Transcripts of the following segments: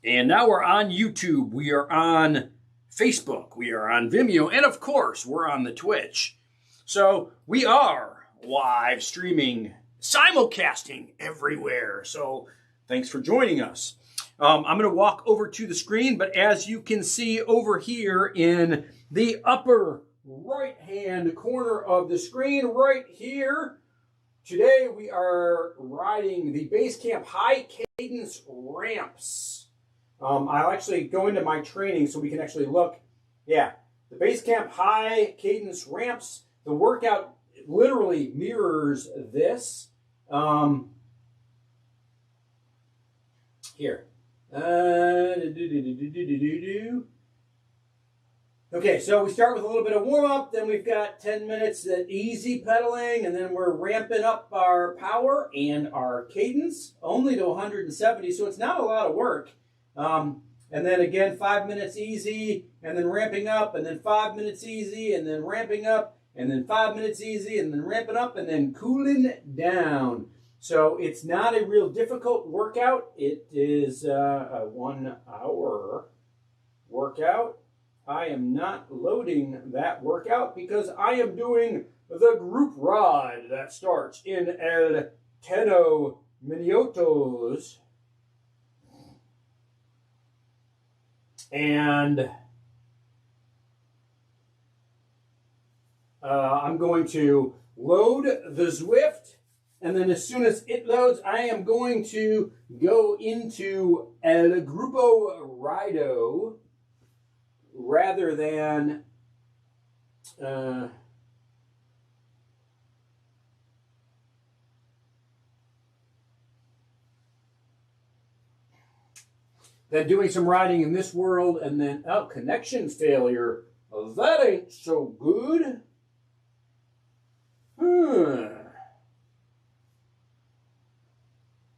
And now we're on YouTube. We are on Facebook. We are on Vimeo. And of course, we're on the Twitch. So we are live streaming, simulcasting everywhere. So thanks for joining us. I'm going to walk over to the screen, but as you can see over here in the upper right-hand corner of the screen, right here, today we are riding the BASECAMP high cadence ramps. I'll actually go into my training so we can actually look. Yeah, the BASECAMP high cadence ramps. The workout literally mirrors this. Here. Okay, so we start with a little bit of warm-up, then we've got 10 minutes of easy pedaling, and then we're ramping up our power and our cadence only to 170, so it's not a lot of work. And then again, 5 minutes easy, and then ramping up, and then 5 minutes easy, and then ramping up, and then 5 minutes easy, and then ramping up, and then cooling down. So it's not a real difficult workout. It is a 1 hour workout. I am not loading that workout because I am doing the group ride that starts in El 10 minutos. And I'm going to load the ZWIFT. And then as soon as it loads, I am going to go into El Grupo Rido rather than doing some riding in this world. And then, oh, connection failure. That ain't so good.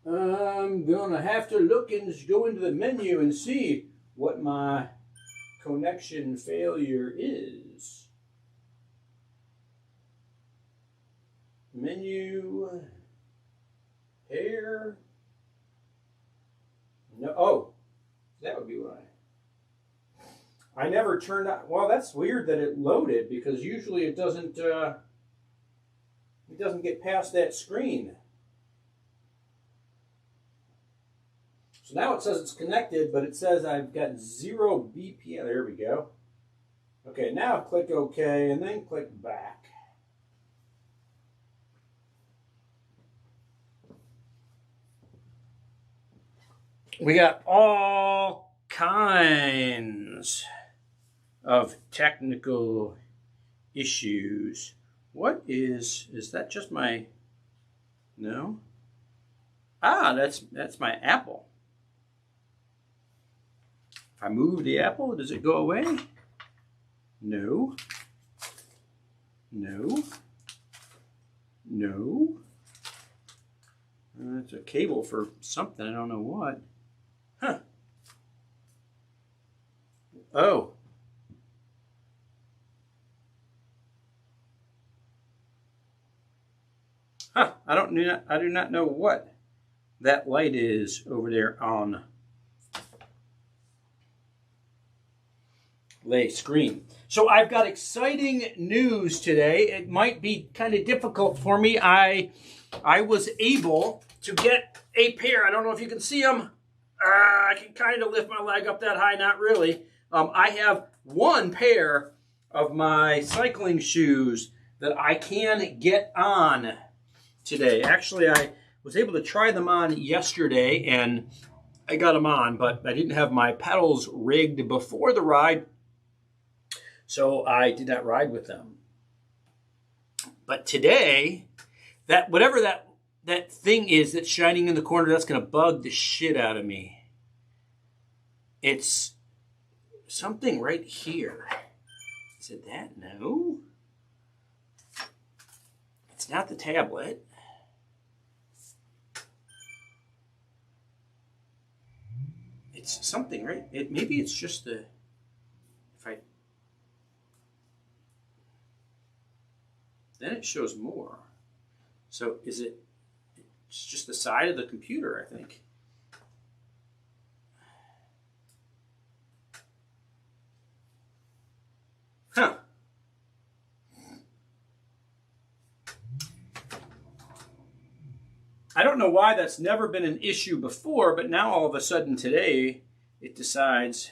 I'm gonna have to look and go into the menu and see what my connection failure is. Menu, pair. No, oh, that would be why. I never turned on. Well, that's weird that it loaded because usually it doesn't get past that screen. So now it says it's connected, but it says I've got 0 BPM. There we go. Okay, now click OK, and then click back. We got all kinds of technical issues. What is that just my, no? Ah, that's my Apple. If I move the Apple, does it go away? No. No. No. It's a cable for something, I don't know what. Huh. Oh. Huh, I do not know what that light is over there on the screen. So I've got exciting news today. It might be kind of difficult for me. I was able to get a pair. I don't know if you can see them. I can kind of lift my leg up that high, not really. I have one pair of my cycling shoes that I can get on today. Actually, I was able to try them on yesterday, and I got them on, but I didn't have my pedals rigged before the ride, so I did not ride with them. But today, that whatever that thing is that's shining in the corner, that's going to bug the shit out of me. It's something right here. Is it that? No. It's not the tablet. It's something, right? Maybe it's just the, then it shows more. So is it, it's just the side of the computer, I think. I don't know why that's never been an issue before, but now all of a sudden today it decides.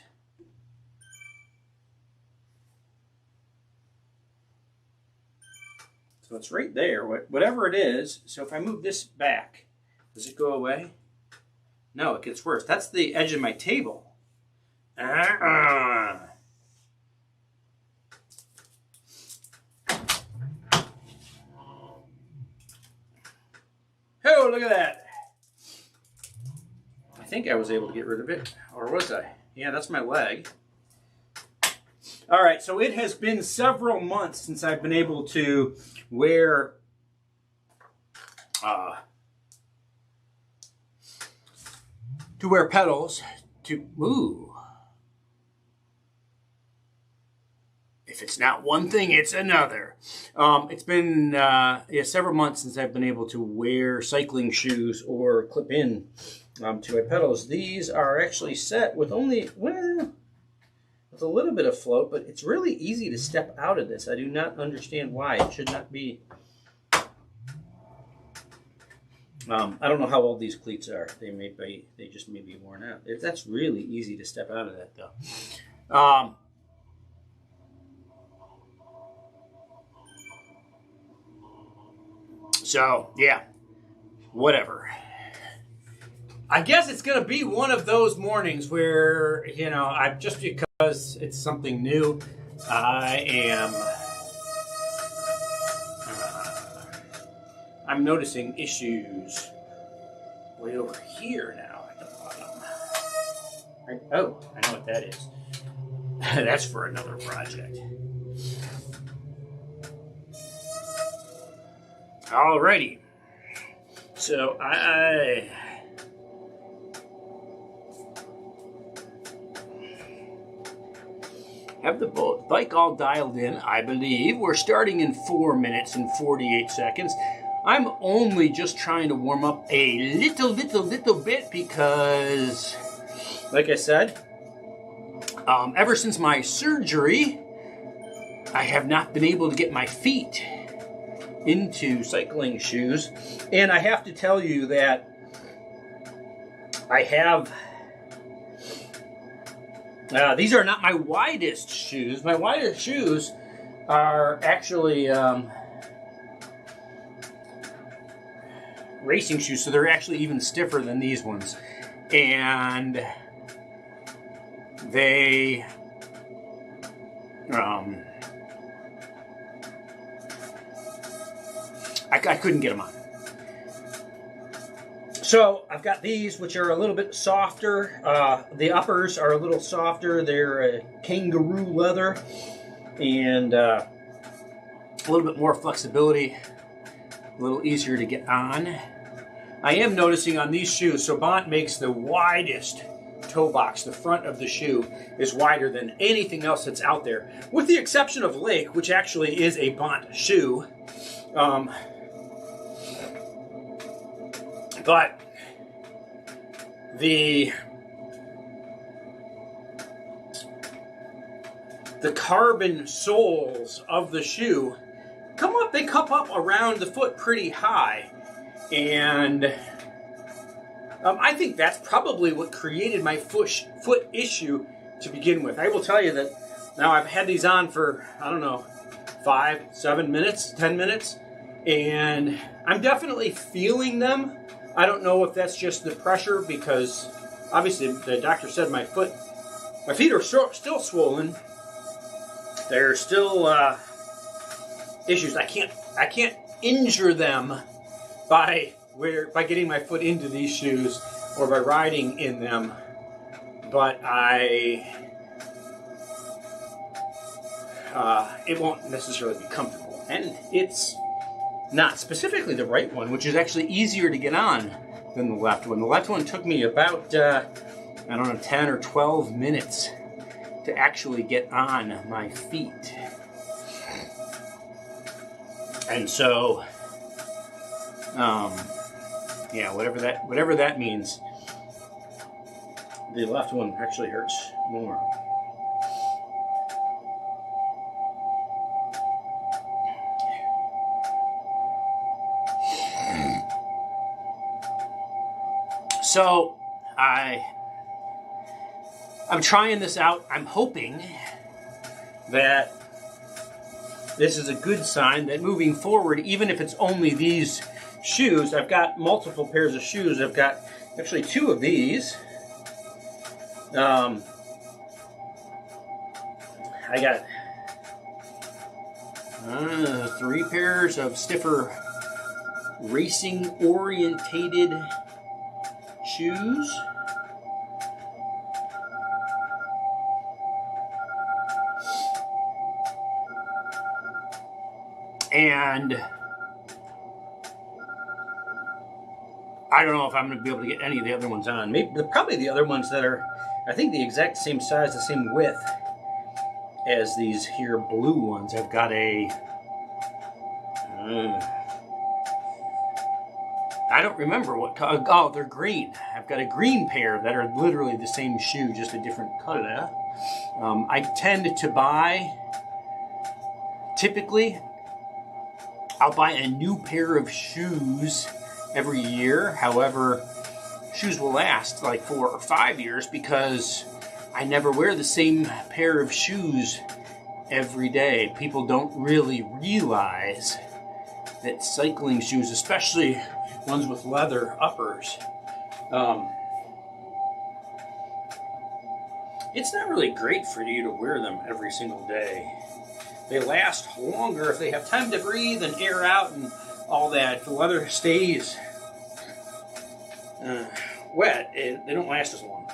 So it's right there, whatever it is. So if I move this back, does it go away? No, it gets worse. That's the edge of my table. Oh, look at that. I think I was able to get rid of it. Or was I? Yeah, that's my leg. All right, so it has been several months since I've been able to wear pedals to move. If it's not one thing, it's another. It's been several months since I've been able to wear cycling shoes or clip in to my pedals. These are actually set with only, well, with a little bit of float, but it's really easy to step out of this. I do not understand why. It should not be. I don't know how old these cleats are. They just may be worn out. That's really easy to step out of that, though. So, yeah, whatever. I guess it's going to be one of those mornings where, you know, just because it's something new, I'm noticing issues way over here now at the bottom. Oh, I know what that is. That's for another project. Alrighty. So I have the bike all dialed in, I believe. We're starting in 4 minutes and 48 seconds. I'm only just trying to warm up a little bit because, like I said, ever since my surgery, I have not been able to get my feet into cycling shoes. And I have to tell you that I have, these are not my widest shoes. My widest shoes are actually racing shoes, so they're actually even stiffer than these ones. And they I couldn't get them on. So I've got these, which are a little bit softer. The uppers are a little softer. They're kangaroo leather and a little bit more flexibility, a little easier to get on. I am noticing on these shoes, so Bont makes the widest toe box. The front of the shoe is wider than anything else that's out there, with the exception of Lake, which actually is a Bont shoe. But the carbon soles of the shoe they come up around the foot pretty high, and I think that's probably what created my foot issue to begin with. I will tell you that now I've had these on for, I don't know, 5, 7 minutes, 10 minutes, and I'm definitely feeling them. I don't know if that's just the pressure, because obviously the doctor said my feet are still swollen. There's still issues. I can't injure them by getting my foot into these shoes or by riding in them, but it won't necessarily be comfortable, and it's not specifically the right one, which is actually easier to get on than the left one. The left one took me about 10 or 12 minutes to actually get on my feet. And so, yeah, whatever that means, the left one actually hurts more. So I'm trying this out. I'm hoping that this is a good sign that moving forward, even if it's only these shoes, I've got multiple pairs of shoes. I've got actually 2 of these. I got 3 pairs of stiffer racing orientated shoes. And I don't know if I'm going to be able to get any of the other ones on. Maybe probably the other ones that are, I think, the exact same size, the same width as these here blue ones. I've got a, I don't remember what color. Oh, they're green. I've got a green pair that are literally the same shoe, just a different color. I tend to buy, typically, I'll buy a new pair of shoes every year. However, shoes will last like 4 or 5 years because I never wear the same pair of shoes every day. People don't really realize that cycling shoes, especially ones with leather uppers, it's not really great for you to wear them every single day. They last longer if they have time to breathe and air out and all that. If the leather stays wet, they don't last as long.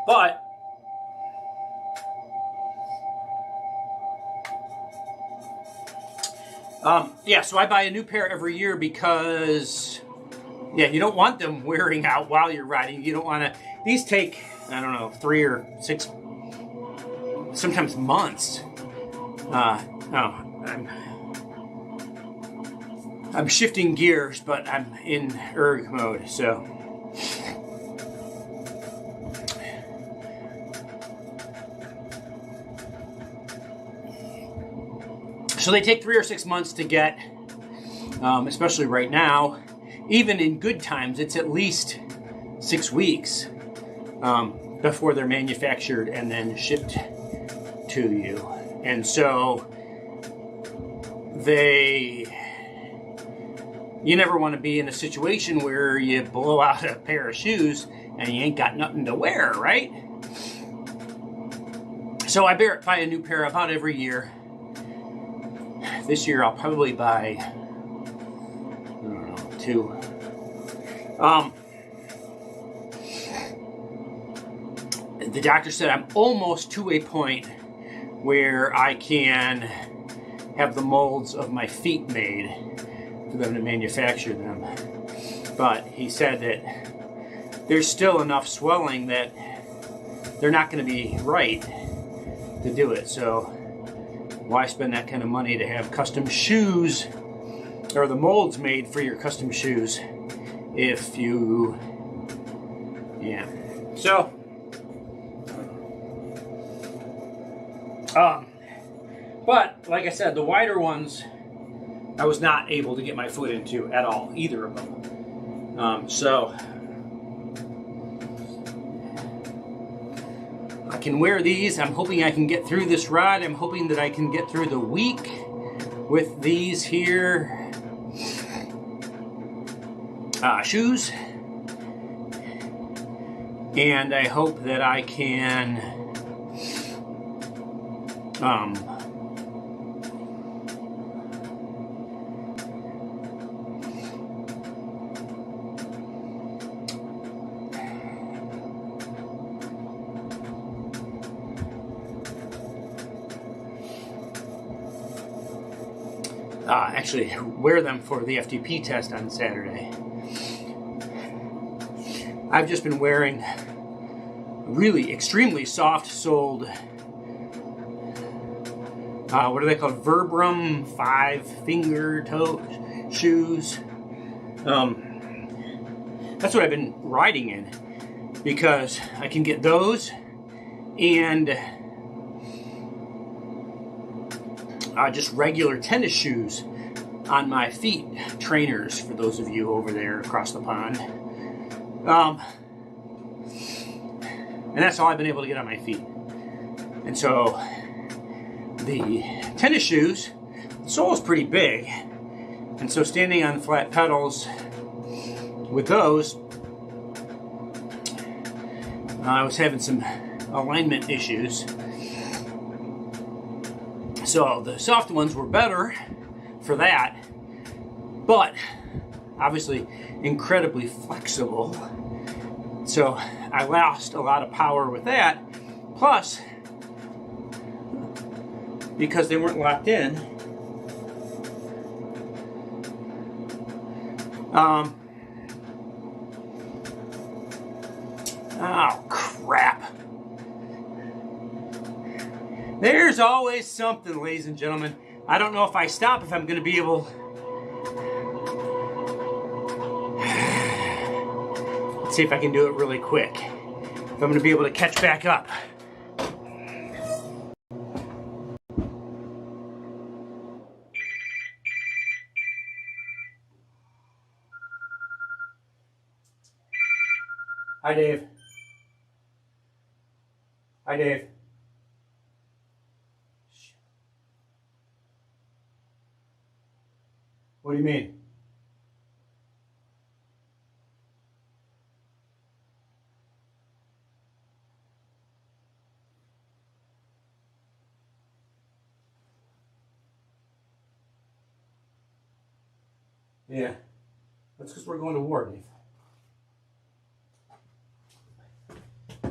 But yeah, so I buy a new pair every year because, yeah, you don't want them wearing out while you're riding. You don't want to. These take, I don't know, 3 or 6, sometimes months. I'm shifting gears, but I'm in erg mode, so. So they take 3 or 6 months to get, especially right now. Even in good times, it's at least 6 weeks before they're manufactured and then shipped to you. And so you never want to be in a situation where you blow out a pair of shoes and you ain't got nothing to wear, right? So I buy a new pair about every year. This year I'll probably buy, I don't know, 2. The doctor said I'm almost to a point where I can have the molds of my feet made for them to manufacture them. But he said that there's still enough swelling that they're not going to be right to do it. So why spend that kind of money to have custom shoes or the molds made for your custom shoes if you, yeah. So, but like I said, the wider ones I was not able to get my foot into at all, either of them. So I can wear these. I'm hoping I can get through this ride. I'm hoping that I can get through the week with these here shoes. And I hope that I can actually wear them for the FTP test on Saturday. I've just been wearing really extremely soft-soled, what are they called? Vibram 5-finger toe shoes. That's what I've been riding in because I can get those and just regular tennis shoes on my feet. Trainers, for those of you over there across the pond. And that's all I've been able to get on my feet. And so the tennis shoes, the sole is pretty big. And so standing on flat pedals with those, I was having some alignment issues. So the soft ones were better for that, but obviously incredibly flexible. So I lost a lot of power with that. Plus, because they weren't locked in, oh crap. There's always something, ladies and gentlemen. I don't know if I stop if I'm going to be able... Let's see if I can do it really quick. If I'm going to be able to catch back up. Hi, Dave. Hi, Dave. What do you mean? Yeah, that's because we're going to war, Dave.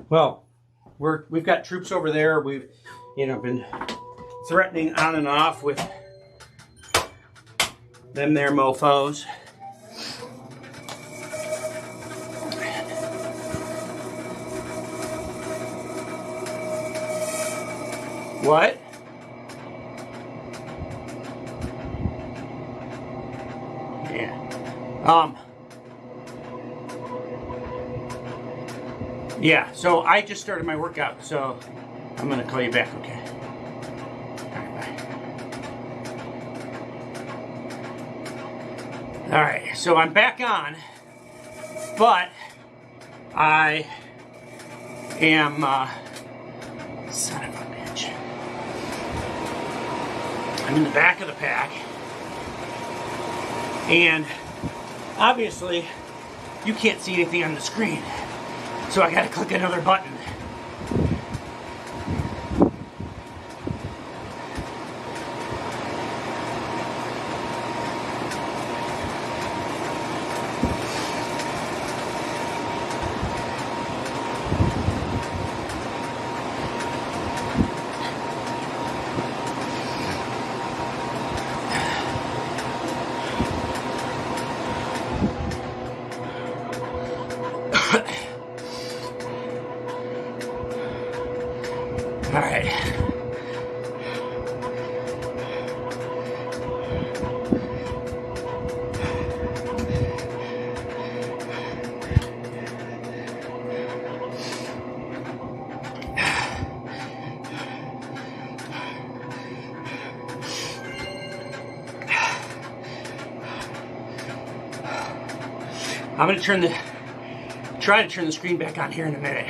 Well, we've got troops over there. We've, been threatening on and off with them there mofos. What? Yeah. Yeah, so I just started my workout, so I'm going to call you back, okay? All right, so I'm back on, but I am, son of a bitch. I'm in the back of the pack, and obviously you can't see anything on the screen, so I gotta click another button. All right. I'm going to try to turn the screen back on here in a minute.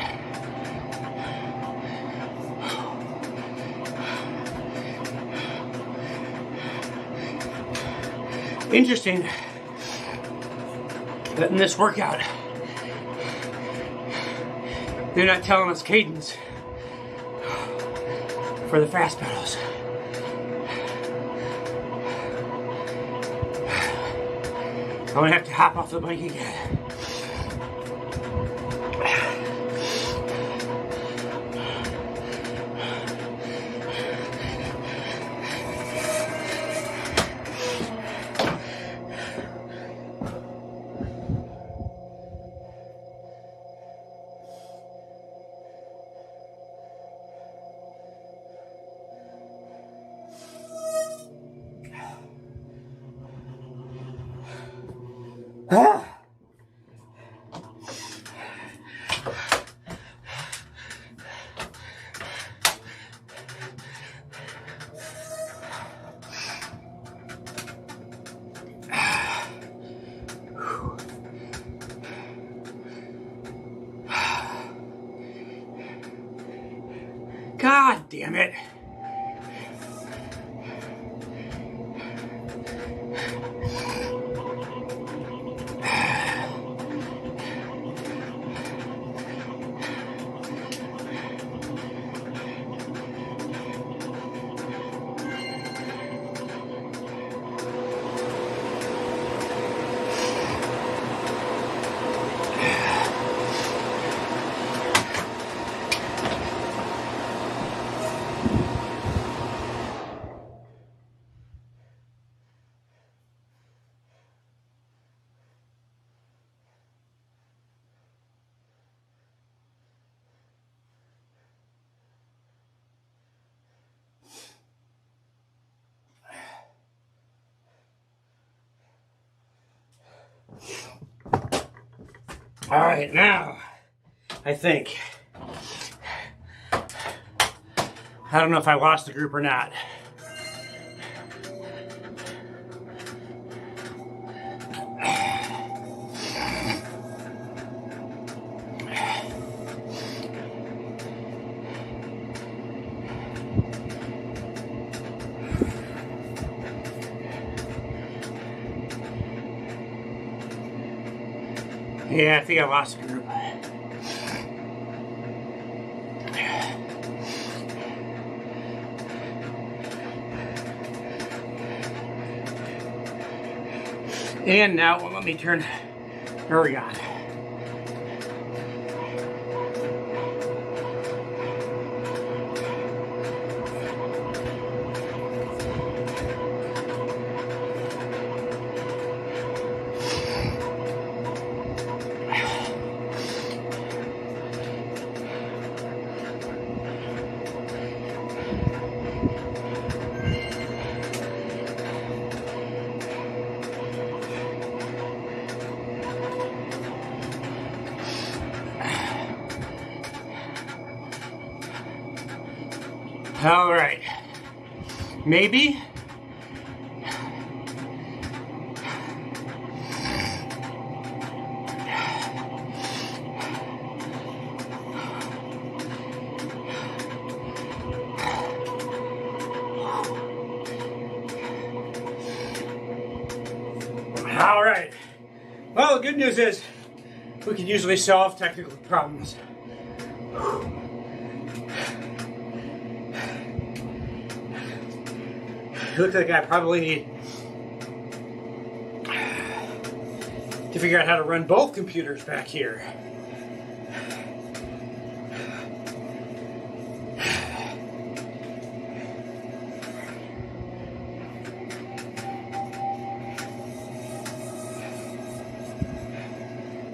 Interesting that in this workout, they're not telling us cadence for the fast pedals. I'm gonna have to hop off the bike again. God damn it. All right, now, I think, I don't know if I lost the group or not. Yeah, I think I lost the group. And now it won't let me turn. There we go. All right, maybe. All right. Well, the good news is we can usually solve technical problems. It looks like I probably need to figure out how to run both computers back here.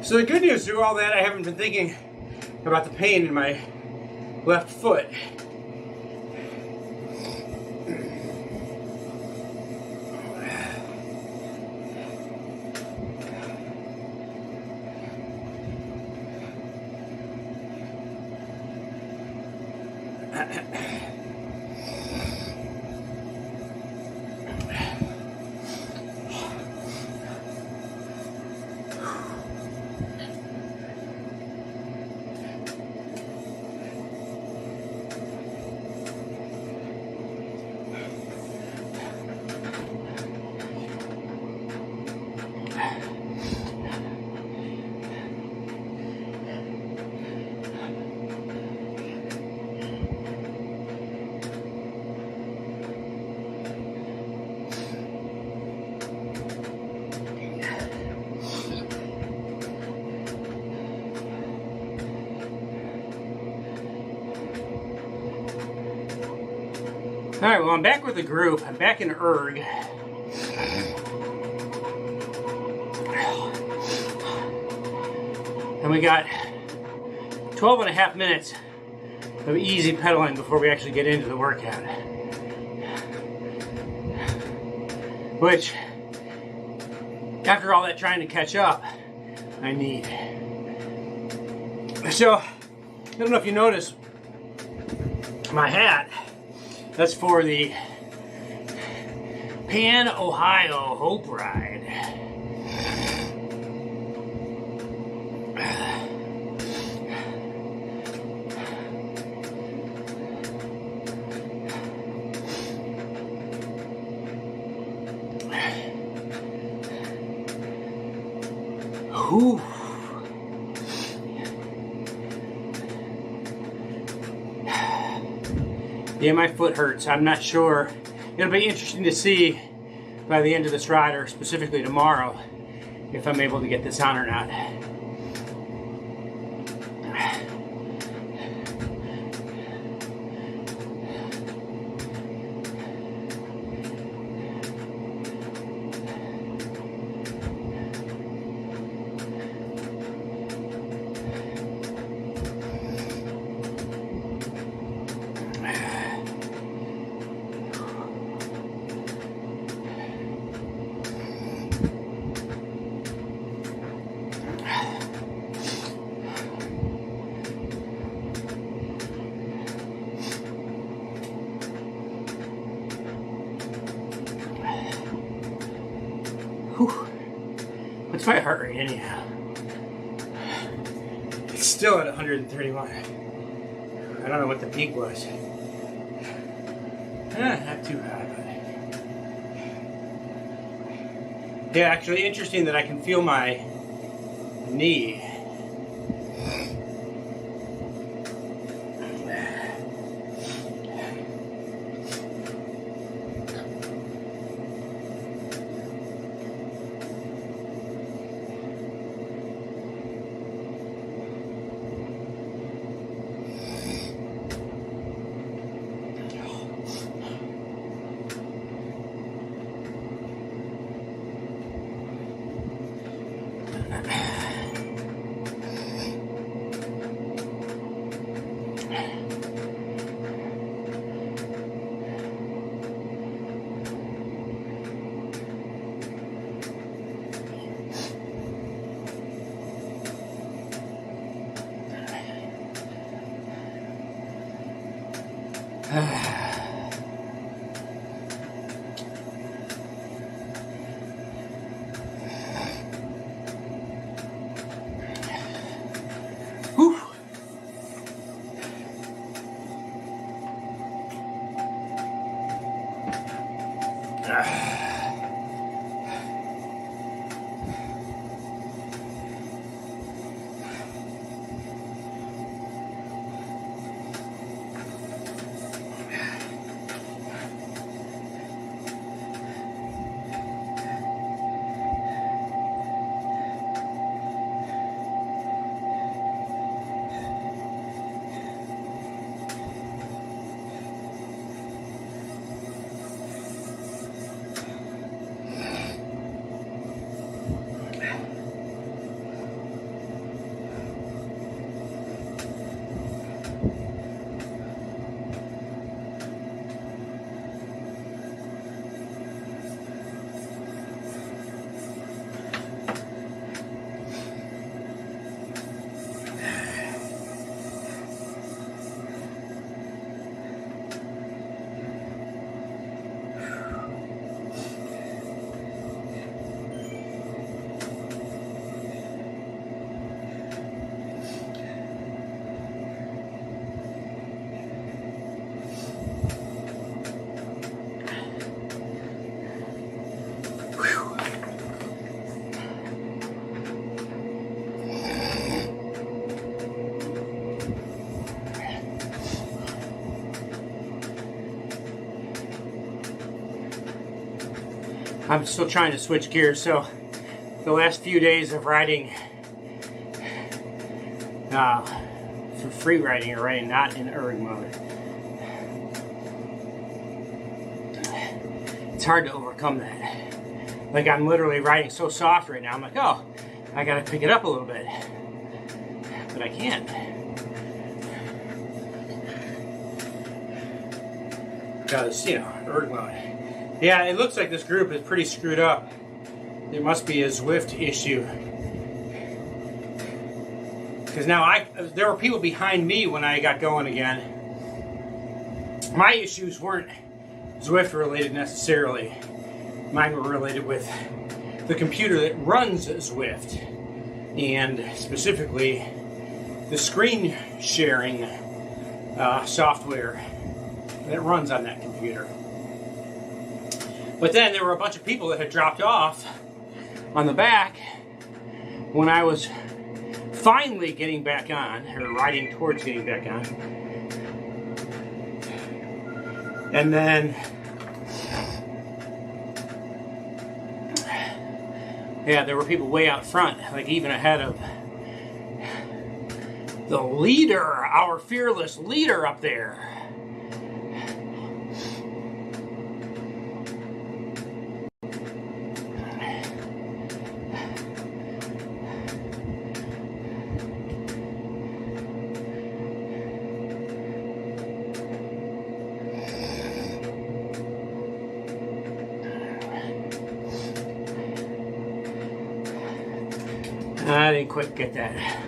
So the good news through all that, I haven't been thinking about the pain in my left foot. All right, well, I'm back with the group. I'm back in erg. And we got 12 and a half minutes of easy pedaling before we actually get into the workout. Which, after all that trying to catch up, I need. So, I don't know if you notice my hat. That's for the Pan Ohio Hope Ride. Whew. Yeah, my foot hurts. I'm not sure. It'll be interesting to see by the end of this ride, or specifically tomorrow, if I'm able to get this on or not. Whew. What's my heart rate anyhow? It's still at 131. I don't know what the peak was. Not too high, but yeah, actually interesting that I can feel my knee. Whew. I'm still trying to switch gears, so the last few days of riding for free riding or riding not in erg mode, it's hard to overcome that. Like, I'm literally riding so soft right now, I'm like, oh, I gotta pick it up a little bit, but I can't. Because, you know, erg mode. Yeah, it looks like this group is pretty screwed up. It must be a ZWIFT issue. Because now there were people behind me when I got going again. My issues weren't ZWIFT related necessarily. Mine were related with the computer that runs ZWIFT, and specifically the screen sharing software that runs on that computer. But then there were a bunch of people that had dropped off on the back when I was finally getting back on, or riding towards getting back on. And then, yeah, there were people way out front, like even ahead of the leader, our fearless leader up there. I didn't quite get that.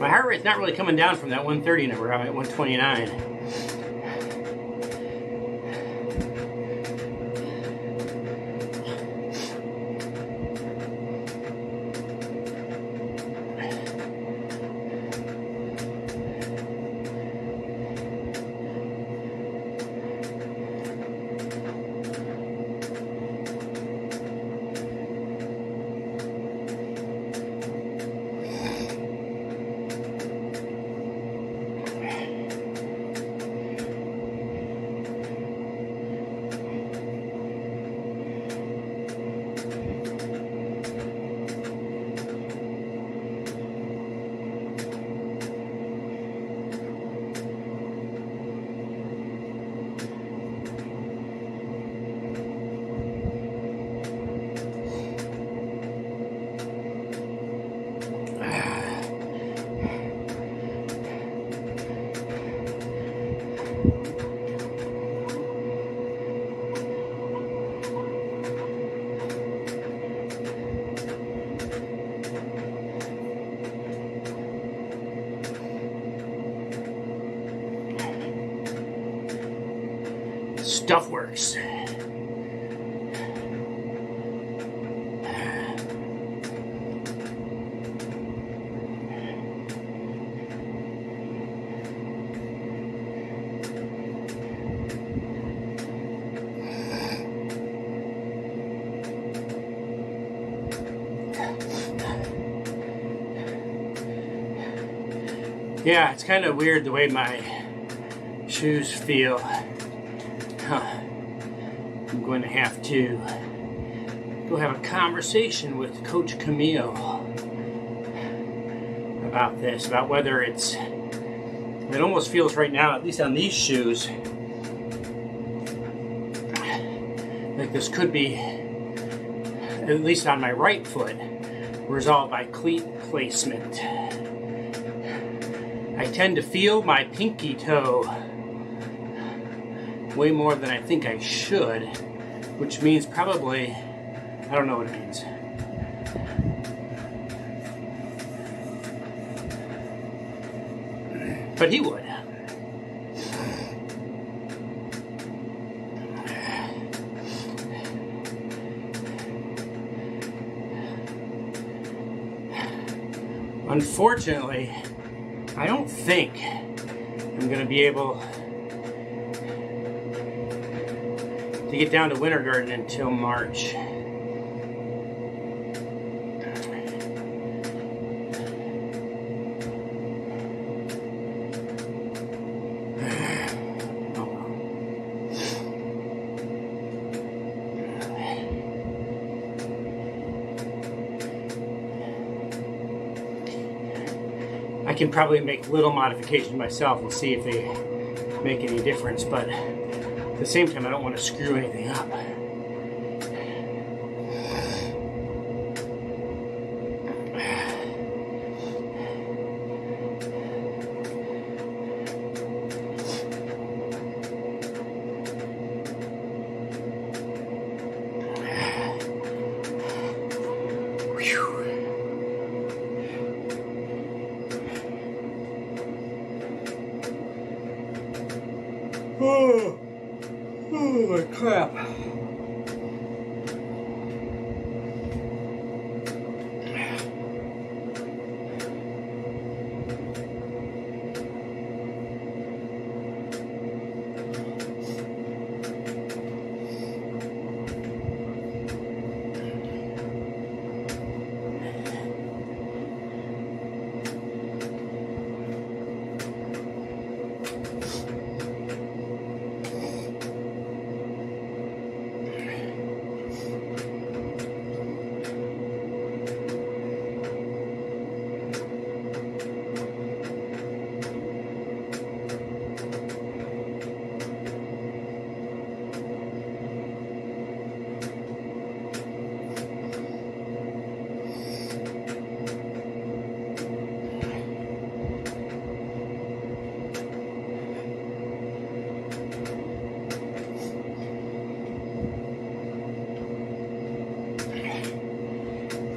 My heart rate's not really coming down from that 130 number. I'm at 129. Stuff works. Yeah, it's kind of weird the way my shoes feel. I'm going to have to go have a conversation with Coach Camille about this, about whether it almost feels right now, at least on these shoes, like this could be, at least on my right foot, resolved by cleat placement. I tend to feel my pinky toe way more than I think I should, which means probably, I don't know what it means. But he would. Unfortunately, I don't think I'm going to be able to get down to Winter Garden until March. I can probably make little modifications myself and see if they make any difference, but at the same time I don't want to screw anything up. Oh, crap.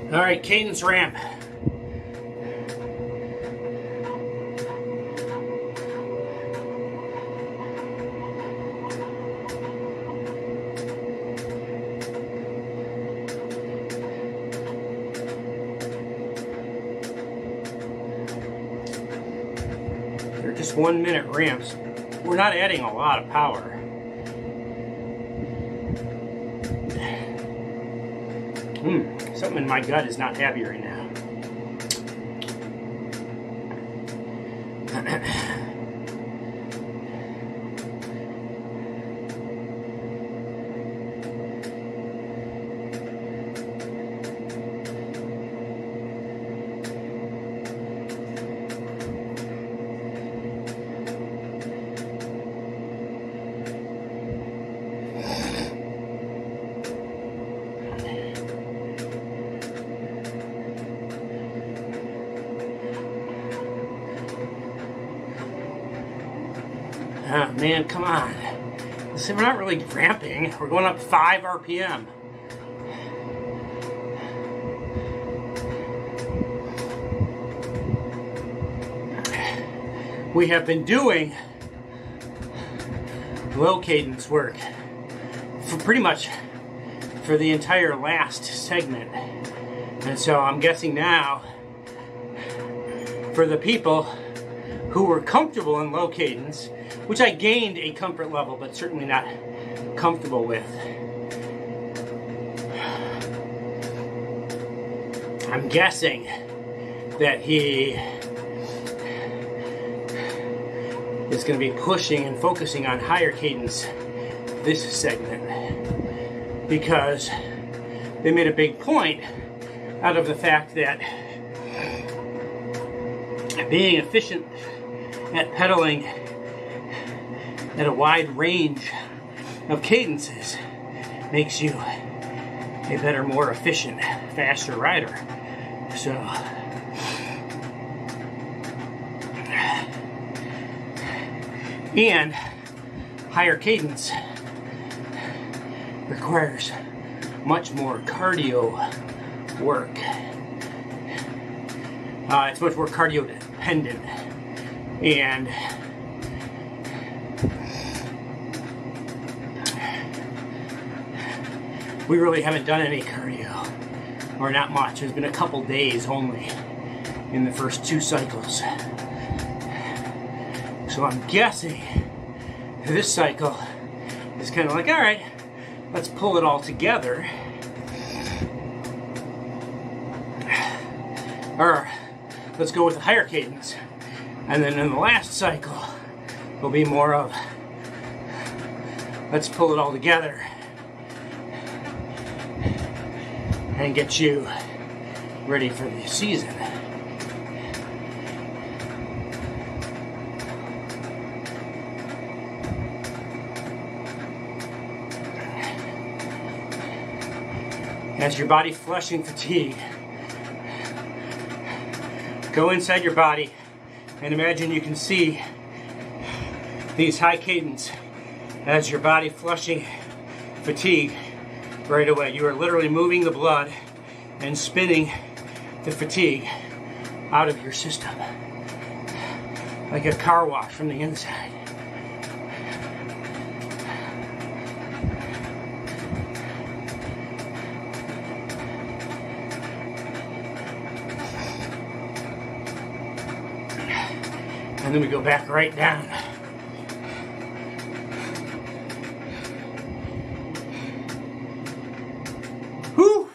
All right, cadence ramp. They're just 1 minute ramps. We're not adding a lot of power. Something in my gut is not happy right now. Oh, man, come on. See, we're not really ramping. We're going up 5 RPM. We have been doing low cadence work for pretty much for the entire last segment. And so I'm guessing now, for the people who were comfortable in low cadence, which I gained a comfort level, but certainly not comfortable with, I'm guessing that he is going to be pushing and focusing on higher cadence this segment, because they made a big point out of the fact that being efficient at pedaling at a wide range of cadences makes you a better, more efficient, faster rider. So and higher cadence requires much more cardio work. It's much more cardio dependent, and we really haven't done any cardio, or not much. There's been a couple days only in the first 2 cycles. So I'm guessing this cycle is kind of like, all right, let's pull it all together. Or let's go with a higher cadence. And then in the last cycle, will be more of, let's pull it all together and get you ready for the season. as your body flushing fatigue. Go inside your body and imagine you can see these high cadence as your body flushing fatigue right away. You are literally moving the blood and spinning the fatigue out of your system like a car wash from the inside. And then we go back right down. Whew!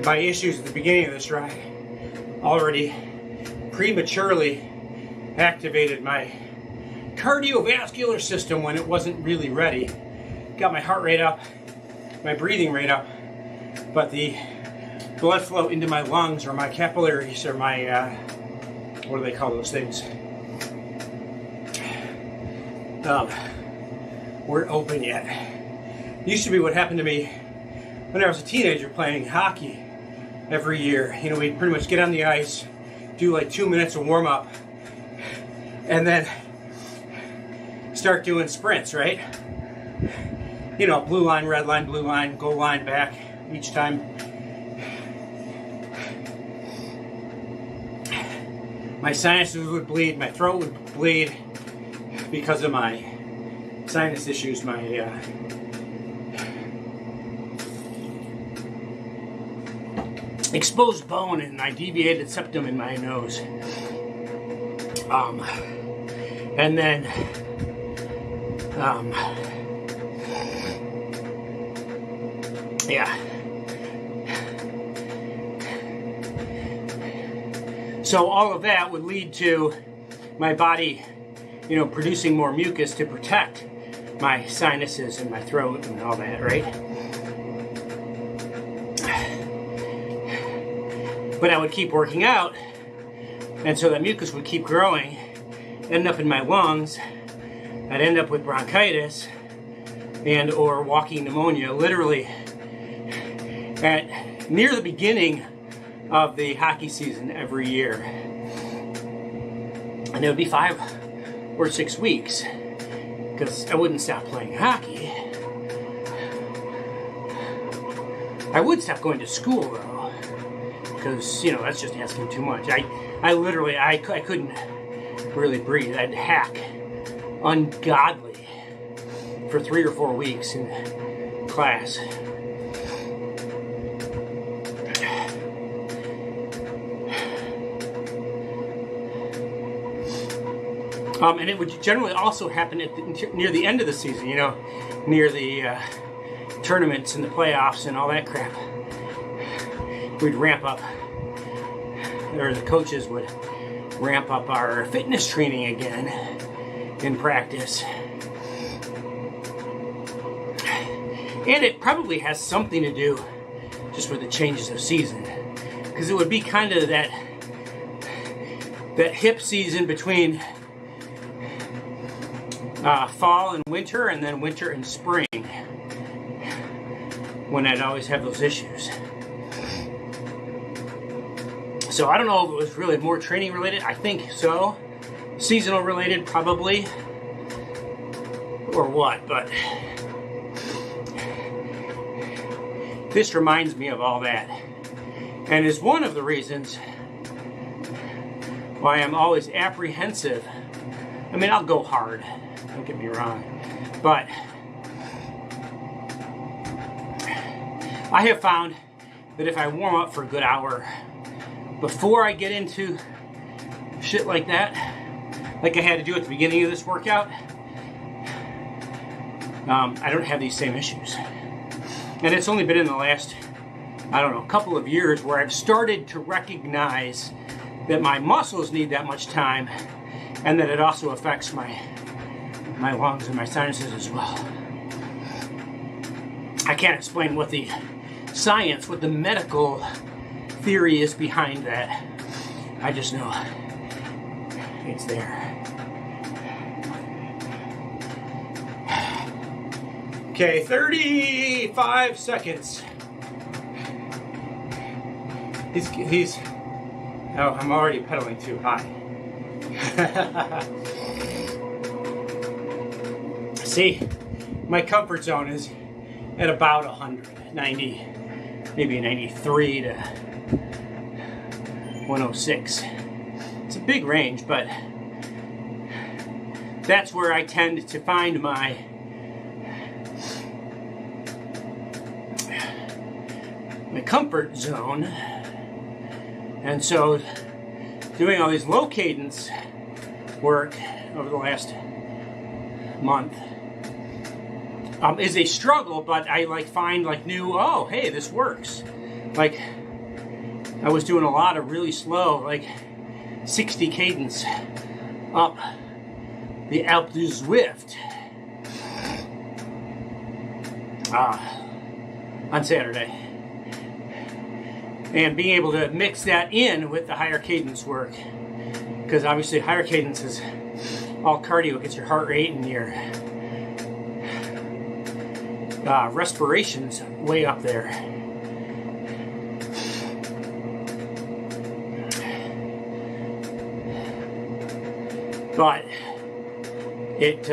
My issues at the beginning of this ride already prematurely activated my cardiovascular system when it wasn't really ready. Got my heart rate up, my breathing rate up, but the blood flow into my lungs or my capillaries or my, what do they call those things? Weren't open yet. It used to be what happened to me when I was a teenager playing hockey every year. You know, we'd pretty much get on the ice, do like 2 minutes of warm up, and then start doing sprints, right? You know, blue line, red line, blue line, goal line back each time. My sinuses would bleed, my throat would bleed because of my sinus issues, my exposed bone and my deviated septum in my nose. And then yeah. So all of that would lead to my body, you know, producing more mucus to protect my sinuses and my throat and all that, right? But I would keep working out, and so that mucus would keep growing, end up in my lungs. I'd end up with bronchitis and or walking pneumonia, literally at near the beginning of the hockey season every year. And it would be 5 or 6 weeks because I wouldn't stop playing hockey. I would stop going to school though, because, you know, that's just asking too much. I literally, I couldn't really breathe. I'd hack ungodly for 3 or 4 weeks in class. And it would generally also happen at near the end of the season, you know, near the tournaments and the playoffs and all that crap. We'd ramp up, or the coaches would ramp up our fitness training again in practice. And it probably has something to do just with the changes of season, because it would be kind of that hip season between fall and winter, and then winter and spring, when I'd always have those issues. So I don't know if it was really more training related. I think so. Seasonal related, probably. Or what, but this reminds me of all that. And is one of the reasons why I'm always apprehensive. I mean, I'll go hard. Don't get me wrong, but I have found that if I warm up for a good hour before I get into shit like that, like I had to do at the beginning of this workout, I don't have these same issues. And it's only been in the last, I don't know, couple of years where I've started to recognize that my muscles need that much time, and that it also affects my lungs and my sinuses as well. I can't explain what the science, what the medical theory is behind that. I just know it's there. Okay, 35 seconds. He's oh, I'm already pedaling too high. See, my comfort zone is at about 190, maybe 93 to 106. It's a big range, but that's where I tend to find my comfort zone. And so doing all these low cadence work over the last month is a struggle, but I find new, oh, hey, this works. Like, I was doing a lot of really slow, 60 cadence up the Alpe du ZWIFT on Saturday. And being able to mix that in with the higher cadence work, because obviously higher cadence is all cardio, gets your heart rate and your respirations way up there. But it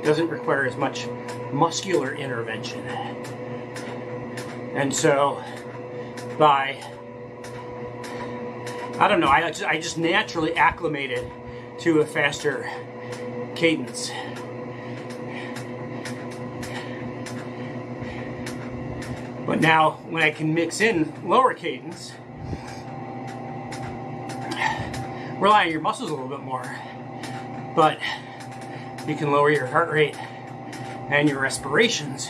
doesn't require as much muscular intervention. And so, I don't know, I just naturally acclimated to a faster cadence. But now, when I can mix in lower cadence, rely on your muscles a little bit more, but you can lower your heart rate and your respirations.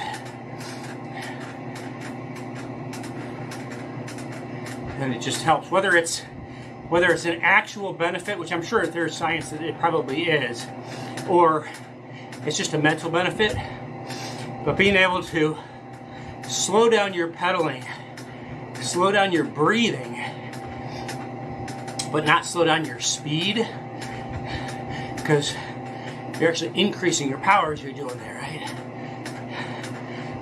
And it just helps, whether it's an actual benefit, which I'm sure there's science that it probably is, or it's just a mental benefit. But being able to slow down your pedaling, slow down your breathing, but not slow down your speed, because you're actually increasing your power as you're doing that, right?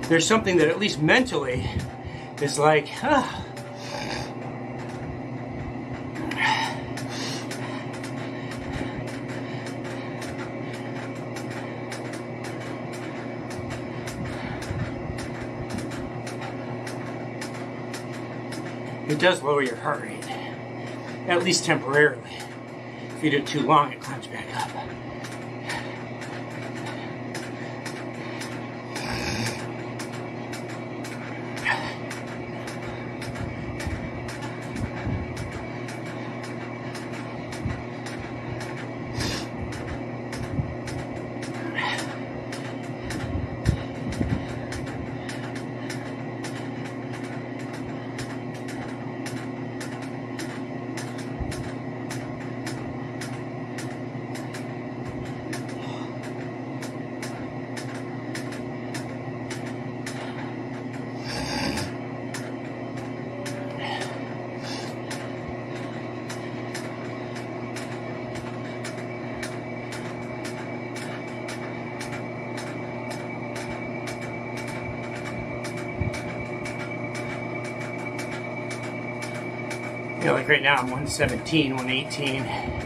There's something that at least mentally is like, it does lower your heart rate, at least temporarily. If you do it too long, it climbs back up. You know, like right now I'm 117, 118.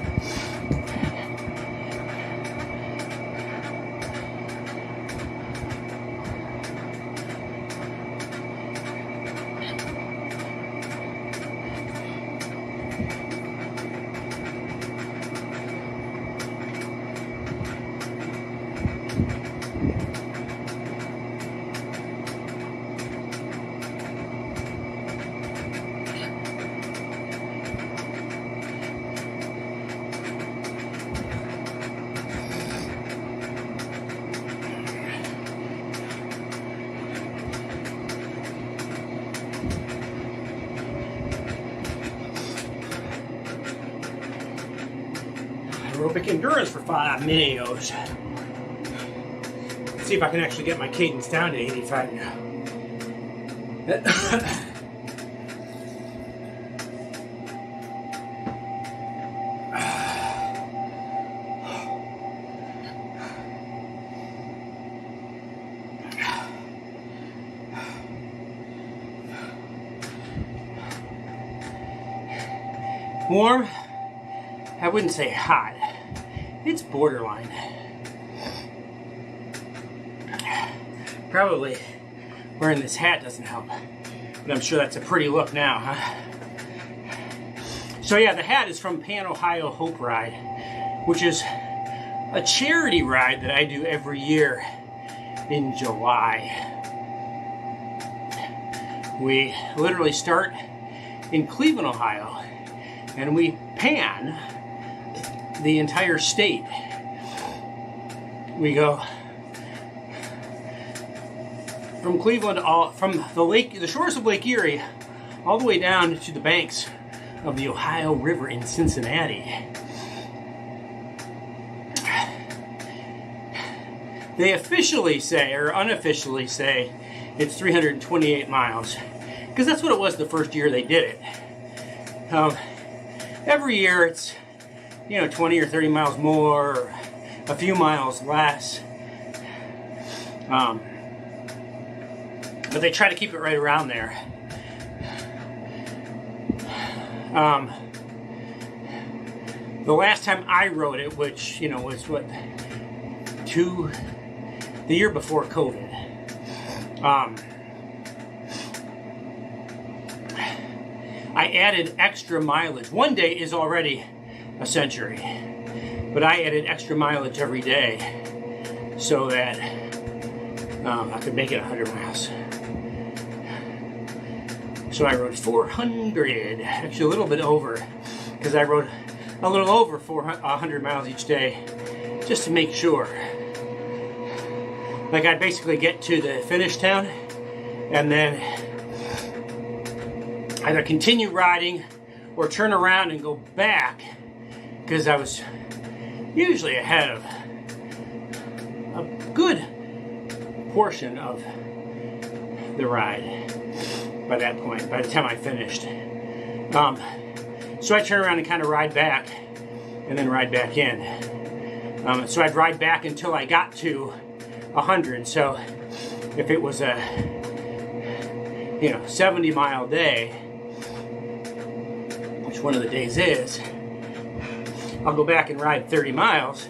Aerobic endurance for 5 minutes. Let's see if I can actually get my cadence down to 85 now. Warm, I wouldn't say hot. It's borderline. Probably wearing this hat doesn't help, but I'm sure that's a pretty look now, huh? So yeah, the hat is from Pan Ohio Hope Ride, which is a charity ride that I do every year in July. We literally start in Cleveland, Ohio, and we pan the entire state. We go from Cleveland, from the shores of Lake Erie, all the way down to the banks of the Ohio River in Cincinnati. They officially say, or unofficially say, it's 328 miles, because that's what it was the first year they did it. Every year it's, 20 or 30 miles more, or a few miles less. But they try to keep it right around there. The last time I rode it, which, was what, the year before COVID. I added extra mileage. One day is already a century, but I added extra mileage every day so that I could make it 100 miles. So I rode 400, actually a little bit over, because I rode a little over 100 miles each day, just to make sure. Like I'd basically get to the finish town, and then either continue riding or turn around and go back, because I was usually ahead of a good portion of the ride by that point, by the time I finished. So I turn around and kind of ride back and then ride back in. So I'd ride back until I got to 100. So if it was a 70-mile day, which one of the days is, I'll go back and ride 30 miles.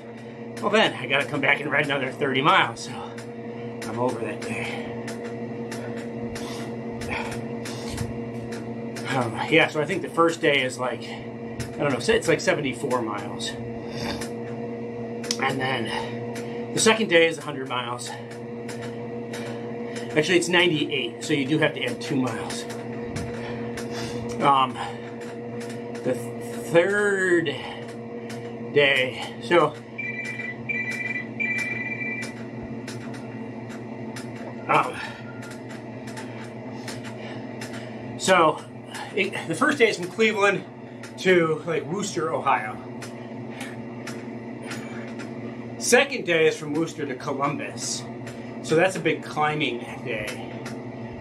Well, then I got to come back and ride another 30 miles. So I'm over that day. Yeah, so I think the first day is like, I don't know, it's like 74 miles. And then the second day is 100 miles. Actually, it's 98, so you do have to add 2 miles. The third day, the first day is from Cleveland to like Wooster, Ohio. Second day is from Wooster to Columbus. So that's a big climbing day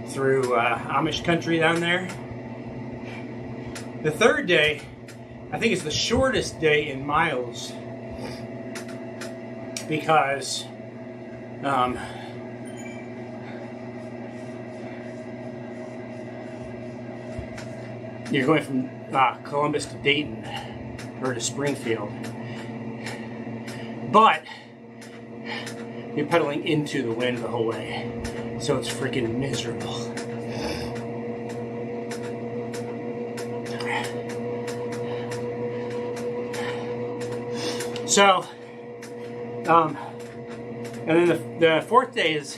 through Amish country down there. The third day, I think it's the shortest day in miles because you're going from Columbus to Dayton or to Springfield, but you're pedaling into the wind the whole way, so it's freaking miserable. So, and then the fourth day is,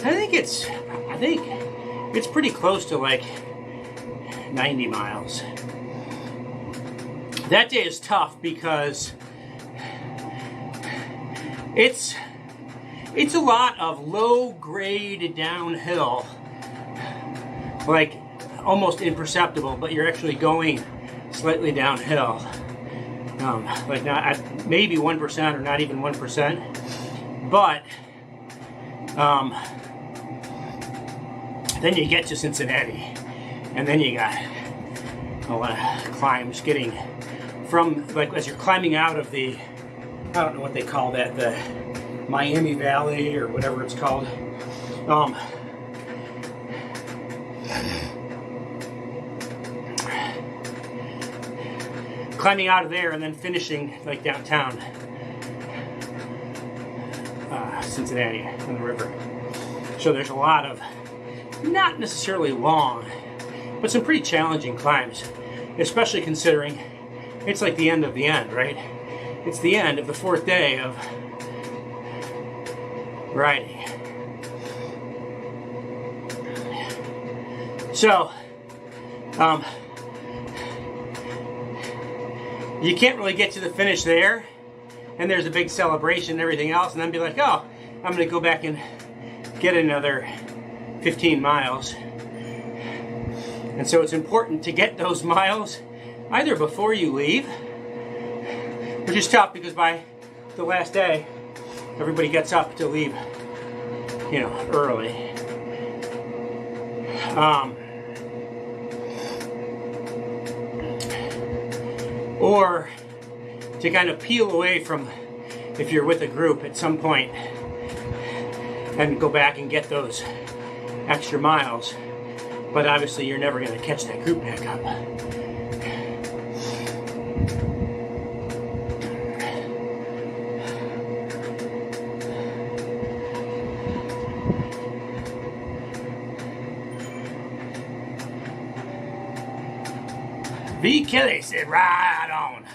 I think it's pretty close to like 90 miles. That day is tough because it's a lot of low grade downhill, like almost imperceptible, but you're actually going slightly downhill. Like not maybe 1% or not even 1%, but then you get to Cincinnati, and then you got a lot of climbs getting from, like, as you're climbing out of the, I don't know what they call that, the Miami Valley or whatever it's called. climbing out of there and then finishing like downtown Cincinnati on the river. So there's a lot of, not necessarily long, but some pretty challenging climbs, especially considering it's like the end of the end, right? It's the end of the 4th day of riding. So, you can't really get to the finish there, and there's a big celebration and everything else, and then be like, oh, I'm going to go back and get another 15 miles. And so it's important to get those miles either before you leave, which is tough because by the last day, everybody gets up to leave, you know, early. Or to kind of peel away from, if you're with a group at some point, and go back and get those extra miles. But obviously you're never going to catch that group back up. V. Kelly said, right on.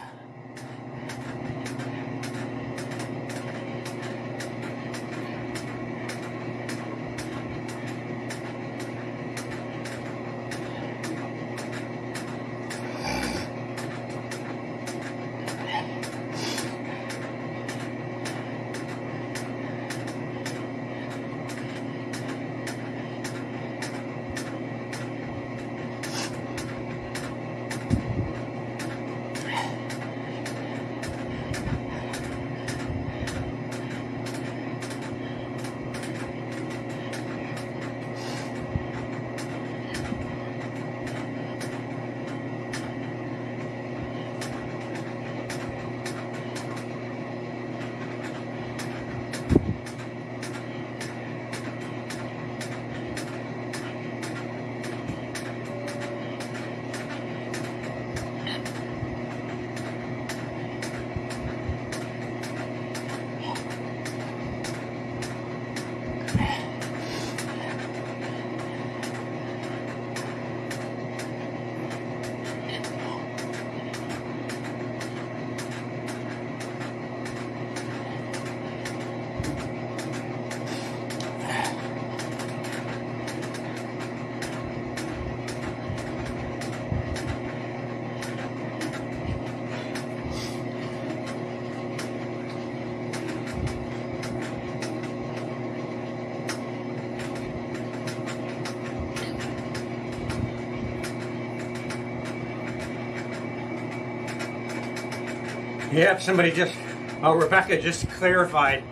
Yep, somebody just, Rebecca just clarified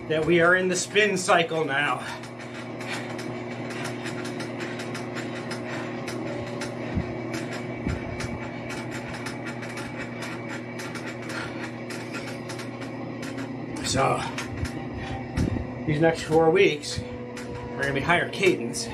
that we are in the spin cycle now. So, these next 4 weeks are going to be higher cadence.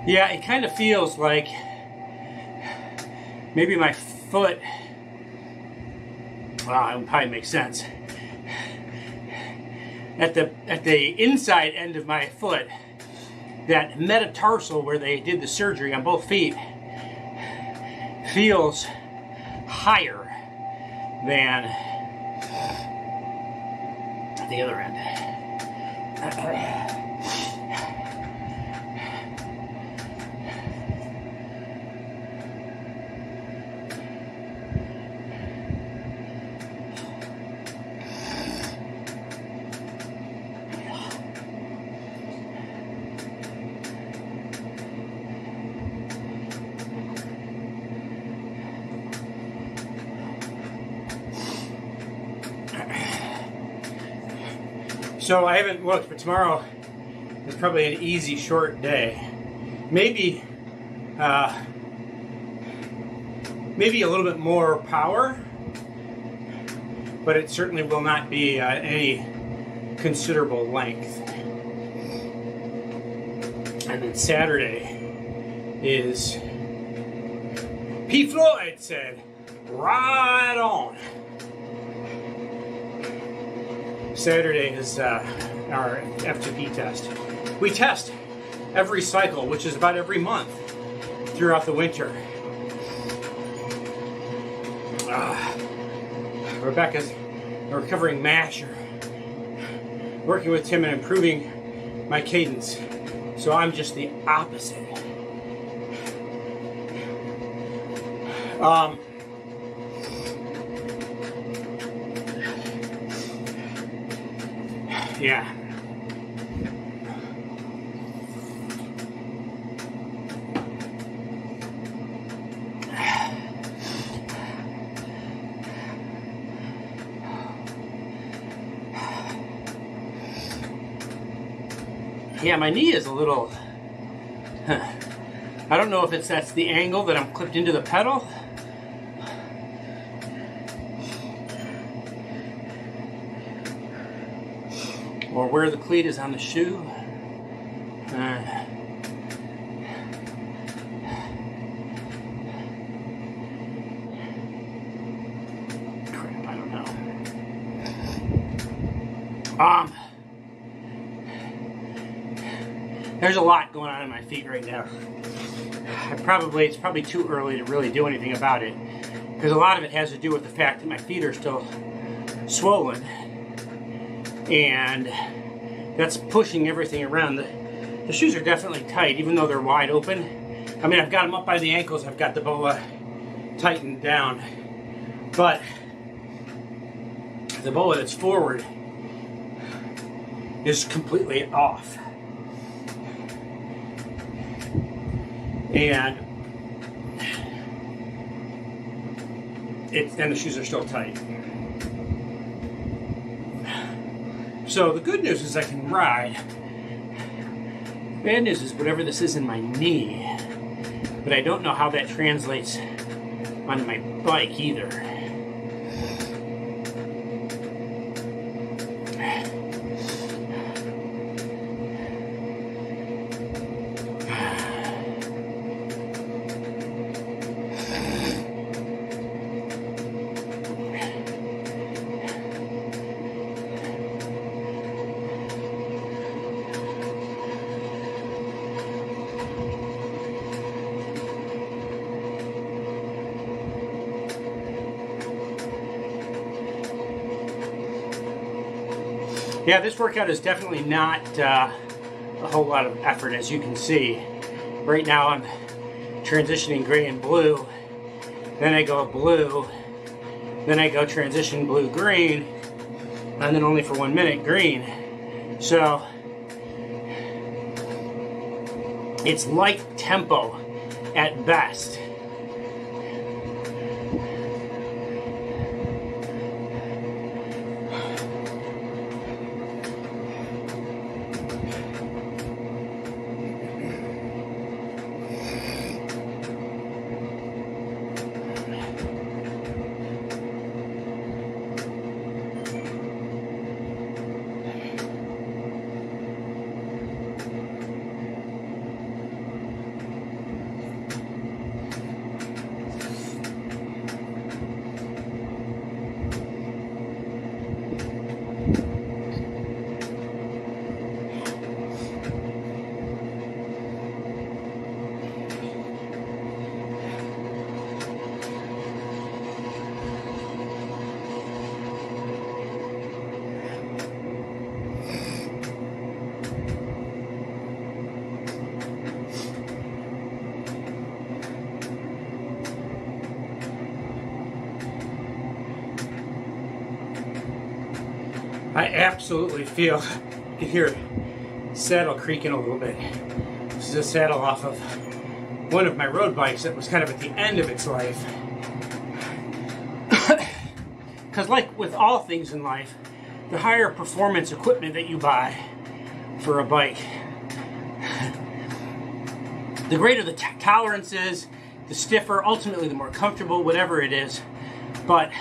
Yeah, it kind of feels like maybe my foot, well, it would probably make sense. At the inside end of my foot, that metatarsal where they did the surgery on both feet feels higher than the other end. So I haven't looked, but tomorrow is probably an easy short day. Maybe a little bit more power but it certainly will not be any considerable length. And then Saturday is P. Floyd said, right on. Saturday is our F2P test. We test every cycle, which is about every month throughout the winter. Rebecca's a recovering masher, working with Tim and improving my cadence. So I'm just the opposite. Yeah. Yeah, my knee is a little, I don't know if that's the angle that I'm clipped into the pedal. Or where the cleat is on the shoe. Crap, I don't know. There's a lot going on in my feet right now. It's probably too early to really do anything about it, because a lot of it has to do with the fact that my feet are still swollen, and that's pushing everything around. The shoes are definitely tight, even though they're wide open. I mean, I've got them up by the ankles, I've got the boa tightened down, but the boa that's forward is completely off. And the shoes are still tight. So the good news is I can ride. The bad news is whatever this is in my knee, but I don't know how that translates on my bike either. Yeah, this workout is definitely not a whole lot of effort, as you can see. Right now I'm transitioning gray and blue, then I go blue, then I go transition blue green, and then only for 1 minute green. So it's light tempo at best. I absolutely feel, you can hear the saddle creaking a little bit. This is a saddle off of one of my road bikes that was kind of at the end of its life. Because like with all things in life, the higher performance equipment that you buy for a bike, the greater the tolerance is, the stiffer, ultimately the more comfortable, whatever it is. But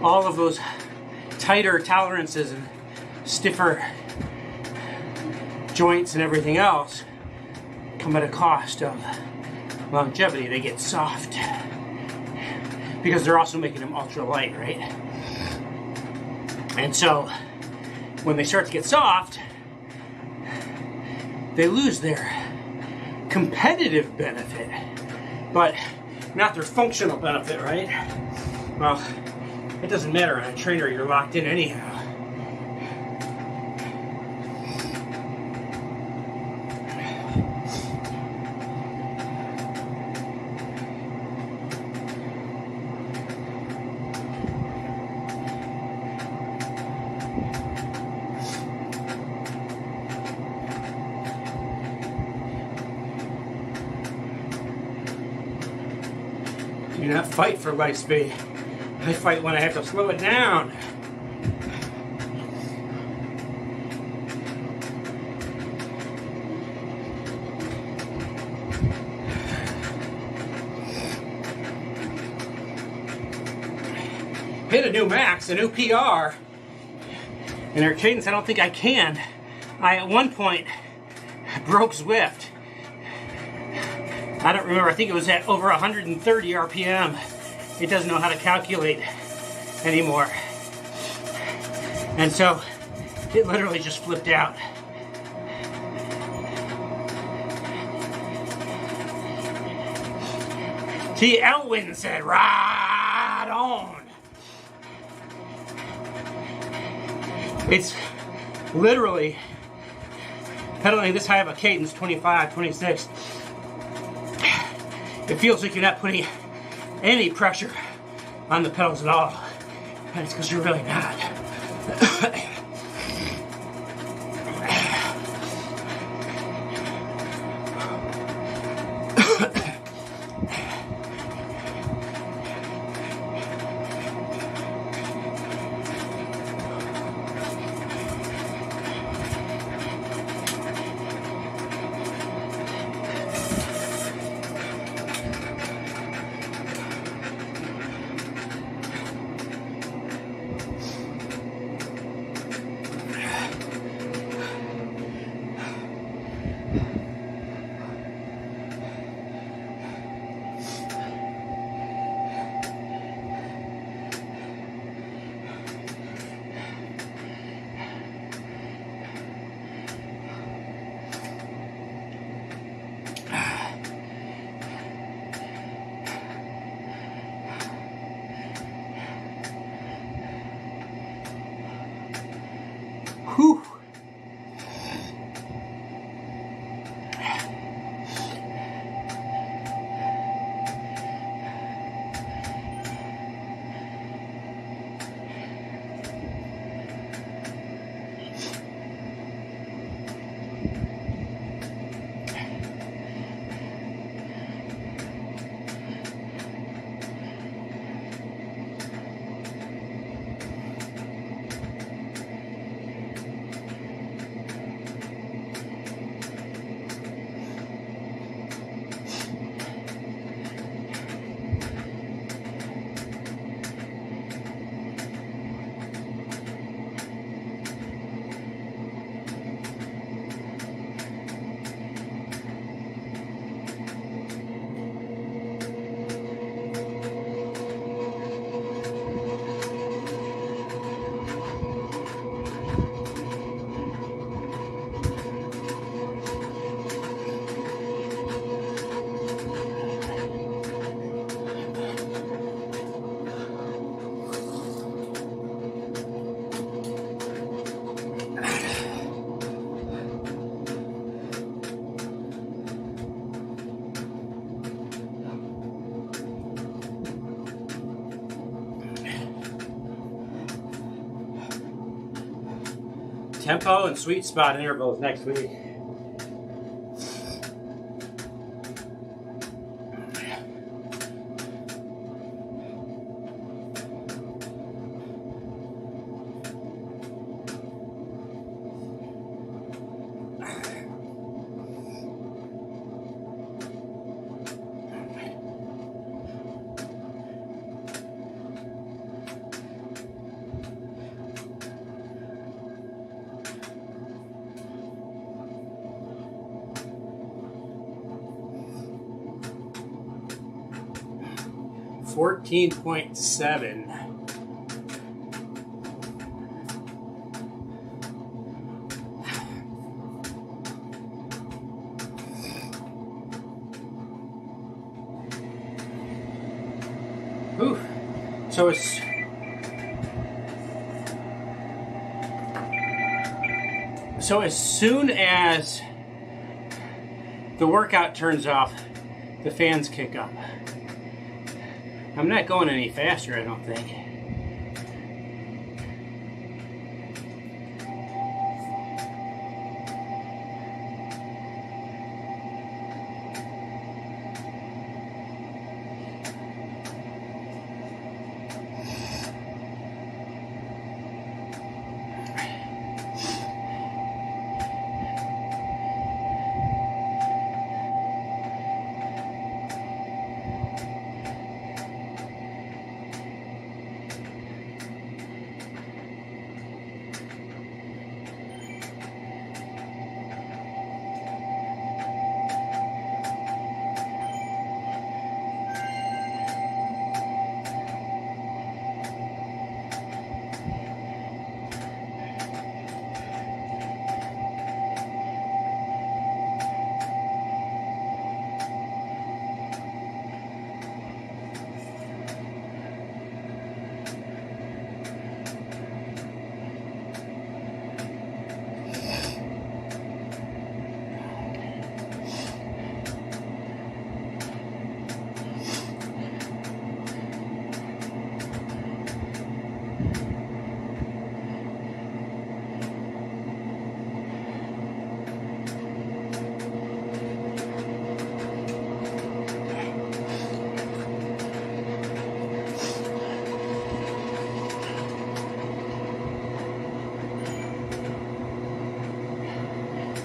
all of those tighter tolerances and stiffer joints and everything else come at a cost of longevity. They get soft because they're also making them ultra light, right? And so when they start to get soft, they lose their competitive benefit, but not their functional benefit, right? Well, it doesn't matter on a trainer, you're locked in anyhow. Do not fight for light speed. I fight when I have to slow it down. Hit a new max, a new PR. In our cadence, I don't think I can. I, at one point, broke ZWIFT. I don't remember, I think it was at over 130 RPM. It doesn't know how to calculate anymore. And so, it literally just flipped out. T. Elwin said, right on. It's literally pedaling this high of a cadence, 25, 26. It feels like you're not putting any pressure on the pedals at all. And it's because you're really not. Whew. Tempo and sweet spot intervals next week. 14.7. Ooh. So as soon as the workout turns off, the fans kick up. I'm not going any faster, I don't think.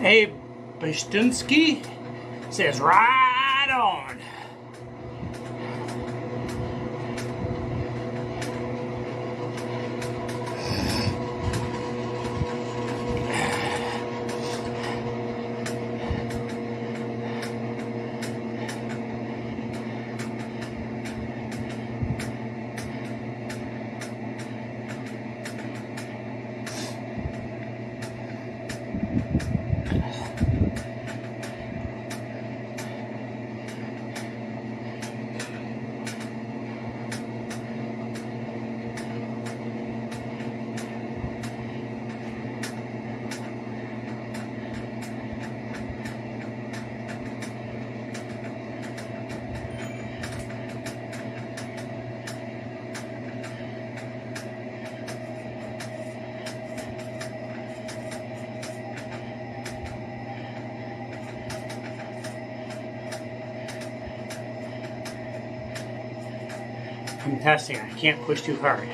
Hey, Bastinsky says right on. I'm testing, I can't push too hard.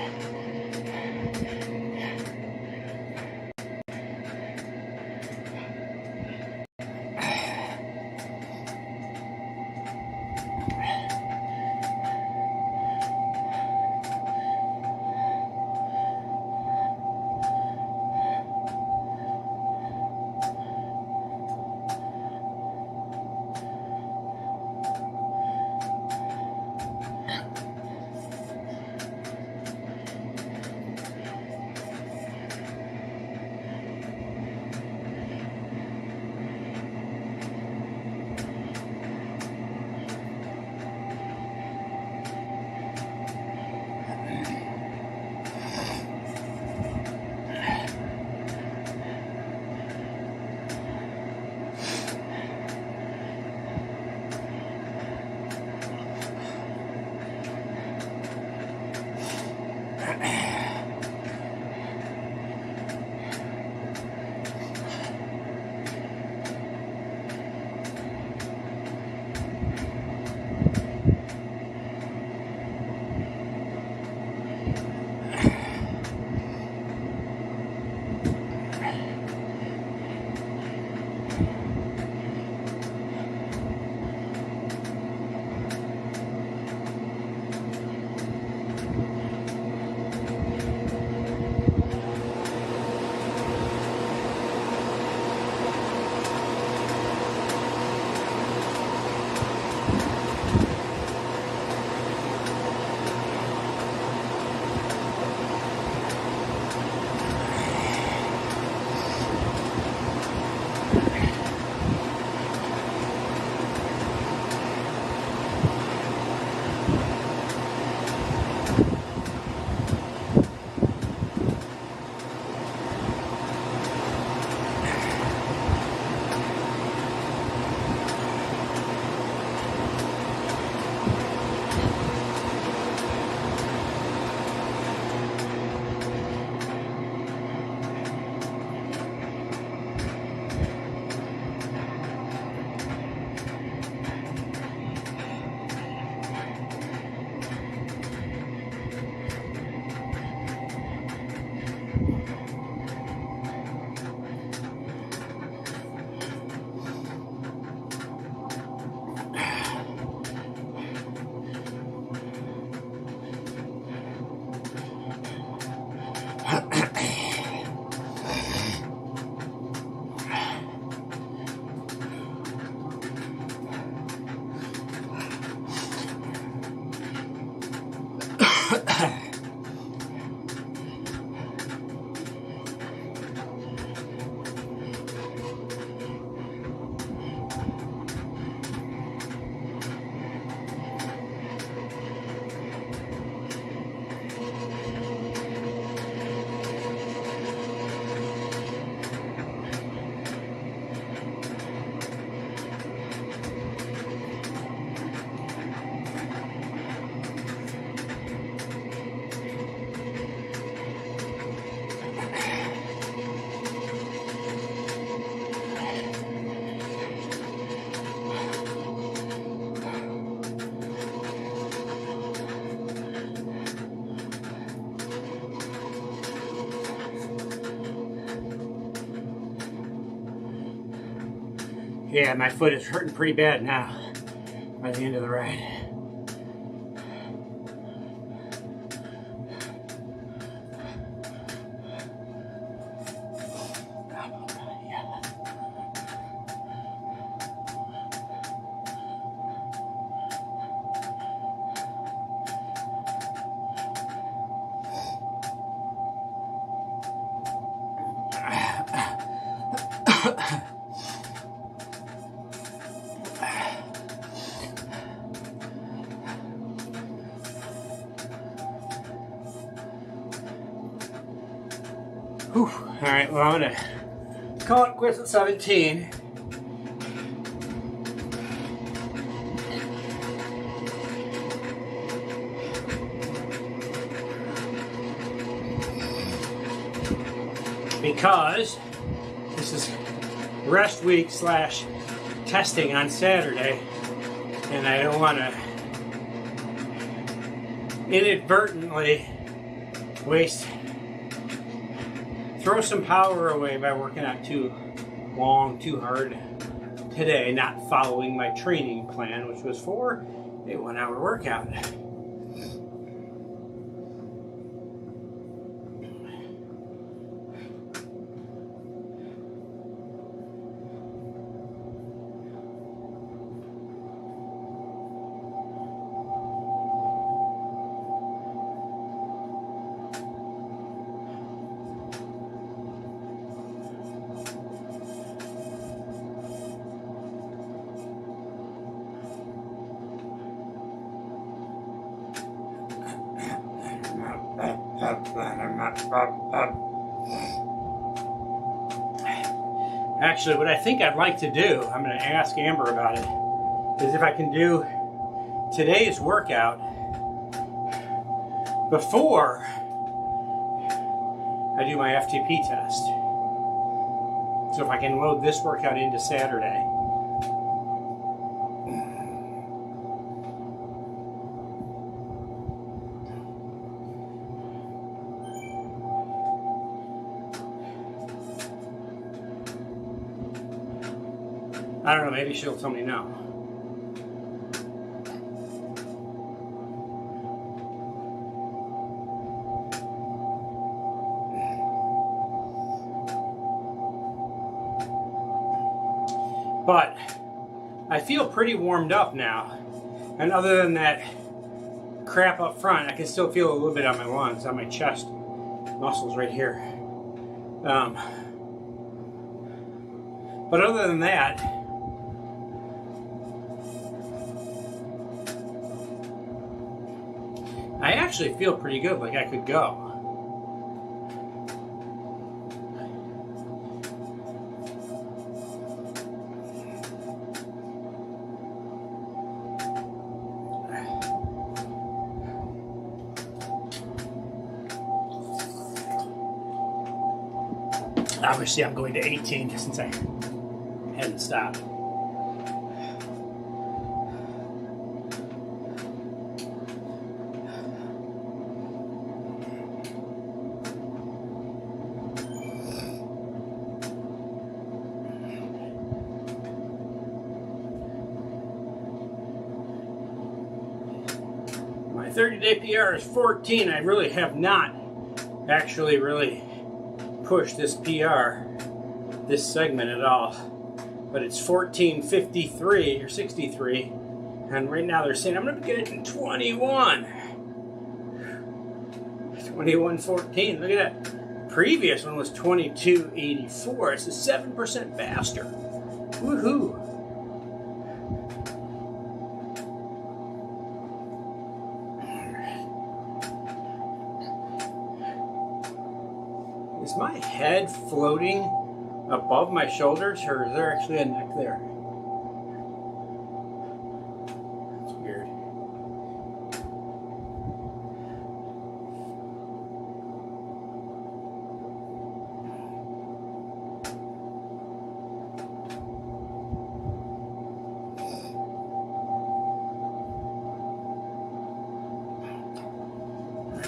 Yeah, my foot is hurting pretty bad now by the end of the ride. Whew. All right, well, I'm gonna call it quits at 17. Because this is rest week / testing on Saturday, and I don't want to inadvertently throw some power away by working out too long, too hard today, not following my training plan, which was for a 1-hour workout. Actually, what I think I'd like to do, I'm going to ask Amber about it, is if I can do today's workout before I do my FTP test. So if I can load this workout into Saturday. I don't know, maybe she'll tell me no. But I feel pretty warmed up now. And other than that crap up front, I can still feel a little bit on my lungs, on my chest muscles right here. But other than that, I actually feel pretty good, like I could go. Obviously, I'm going to 18 since I hadn't stopped. My 30-day PR is 14. I really have not actually really pushed this PR, this segment at all. But it's 14:53 or 63. And right now they're saying I'm going to get it in 21. 2114. Look at that. Previous one was 2284. It's a 7% faster. Woohoo! Is my head floating above my shoulders, or is there actually a neck there? That's weird.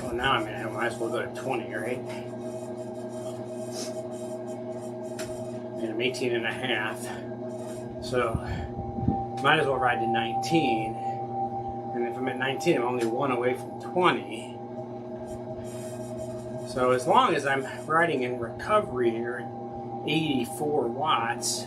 Well, now I might as well go to 20, right? And I'm 18 and a half, so might as well ride to 19. And if I'm at 19, I'm only 1 away from 20. So as long as I'm riding in recovery here at 84 watts,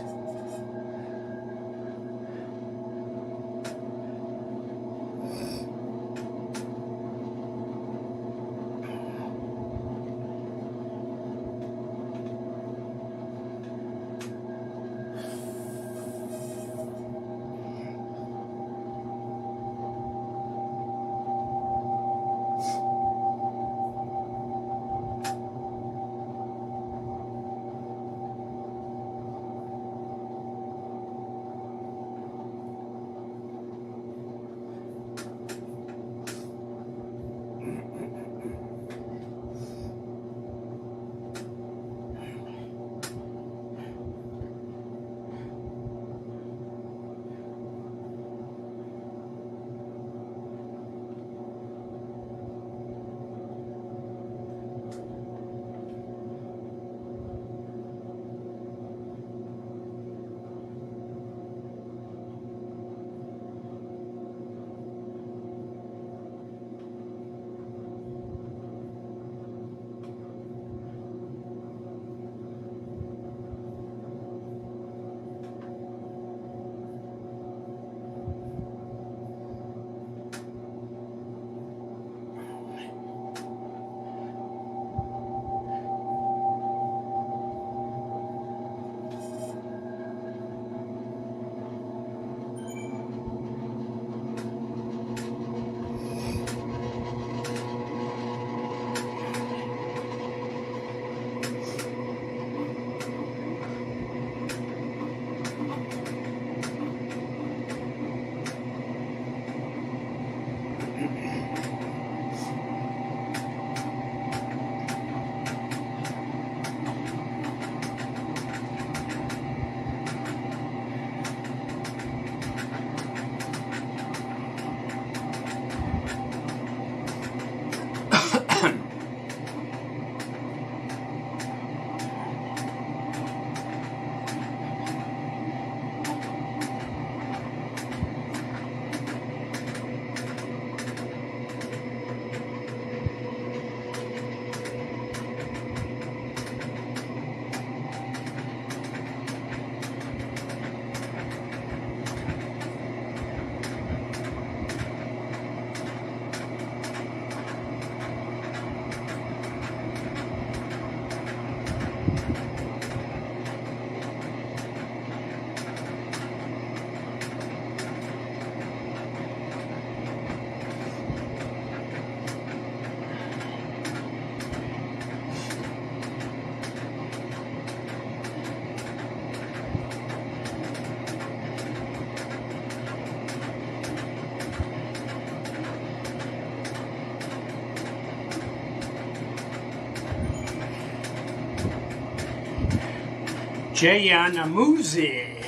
Jayanamuzi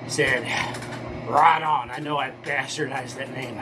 said, right on. I know I bastardized that name.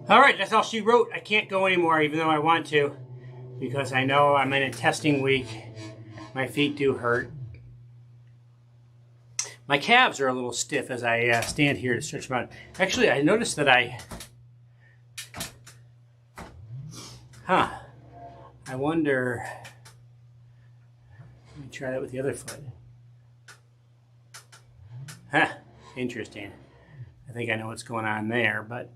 All right, that's all she wrote. I can't go anymore, even though I want to, because I know I'm in a testing week. My feet do hurt. My calves are a little stiff as I stand here to stretch them out. Actually, I noticed that I wonder, let me try that with the other foot. Interesting. I think I know what's going on there, but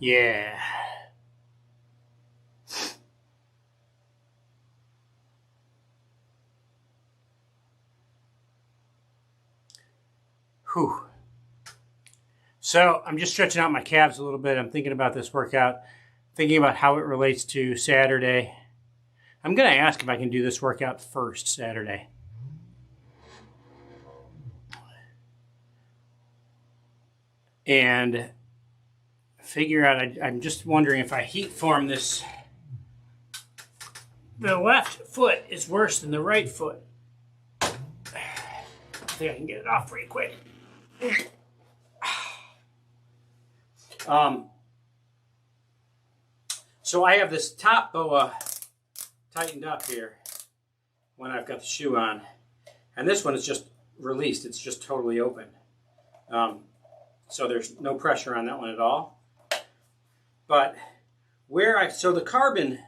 yeah. Whew. So I'm just stretching out my calves a little bit. I'm thinking about this workout, thinking about how it relates to Saturday. I'm going to ask if I can do this workout first Saturday. And figure out, I'm just wondering if I heat form this. The left foot is worse than the right foot. I think I can get it off pretty quick. So I have this top boa tightened up here when I've got the shoe on, and this one is just released. It's just totally open. So there's no pressure on that one at all. But so the carbon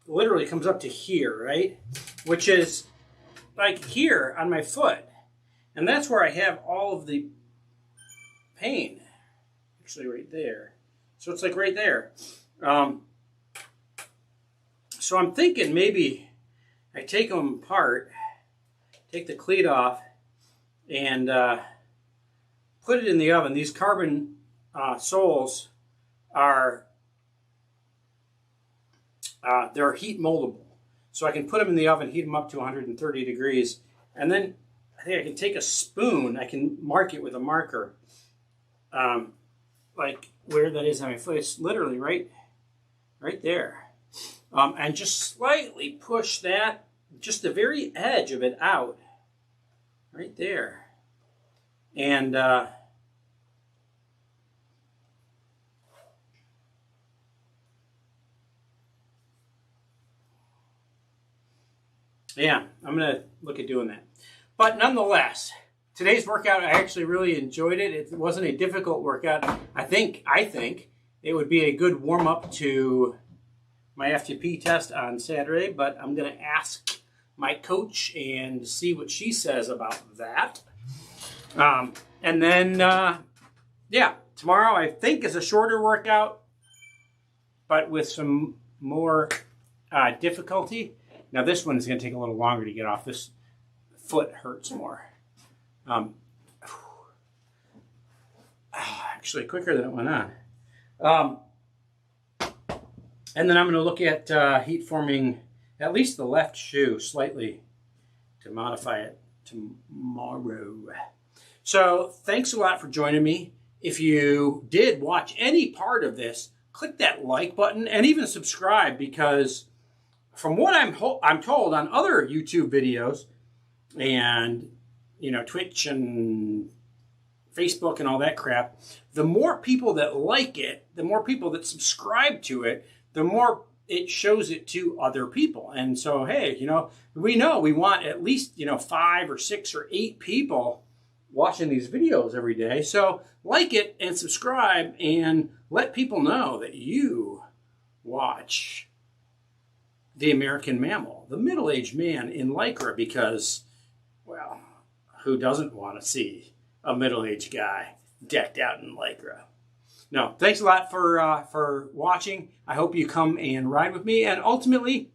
literally comes up to here, right? Which is like here on my foot. And that's where I have all of the pain. Actually right there. So it's like right there. So I'm thinking maybe I take them apart, take the cleat off, and put it in the oven. These carbon soles are they're heat moldable. So I can put them in the oven, heat them up to 130 degrees, and then I think I can take a spoon, I can mark it with a marker, like where that is on my foot. It's literally right there. And just slightly push that, just the very edge of it out, right there. And yeah, I'm going to look at doing that. But nonetheless, today's workout, I actually really enjoyed it. It wasn't a difficult workout. I think it would be a good warm-up to my FTP test on Saturday, but I'm going to ask my coach and see what she says about that. And then, yeah, tomorrow I think is a shorter workout, but with some more difficulty. Now this one is going to take a little longer to get off. This foot hurts more. Actually quicker than it went on. And then I'm going to look at heat forming at least the left shoe slightly to modify it tomorrow. So thanks a lot for joining me. If you did watch any part of this, click that like button and even subscribe, because from what I'm told on other YouTube videos and, you know, Twitch and Facebook and all that crap, the more people that like it, the more people that subscribe to it, the more it shows it to other people. And so, hey, you know we want at least, 5 or 6 or 8 people watching these videos every day. So like it and subscribe and let people know that you watch the American Mammal, the middle-aged man in Lycra, because, well, who doesn't want to see a middle-aged guy decked out in Lycra? No, thanks a lot for watching. I hope you come and ride with me, and ultimately,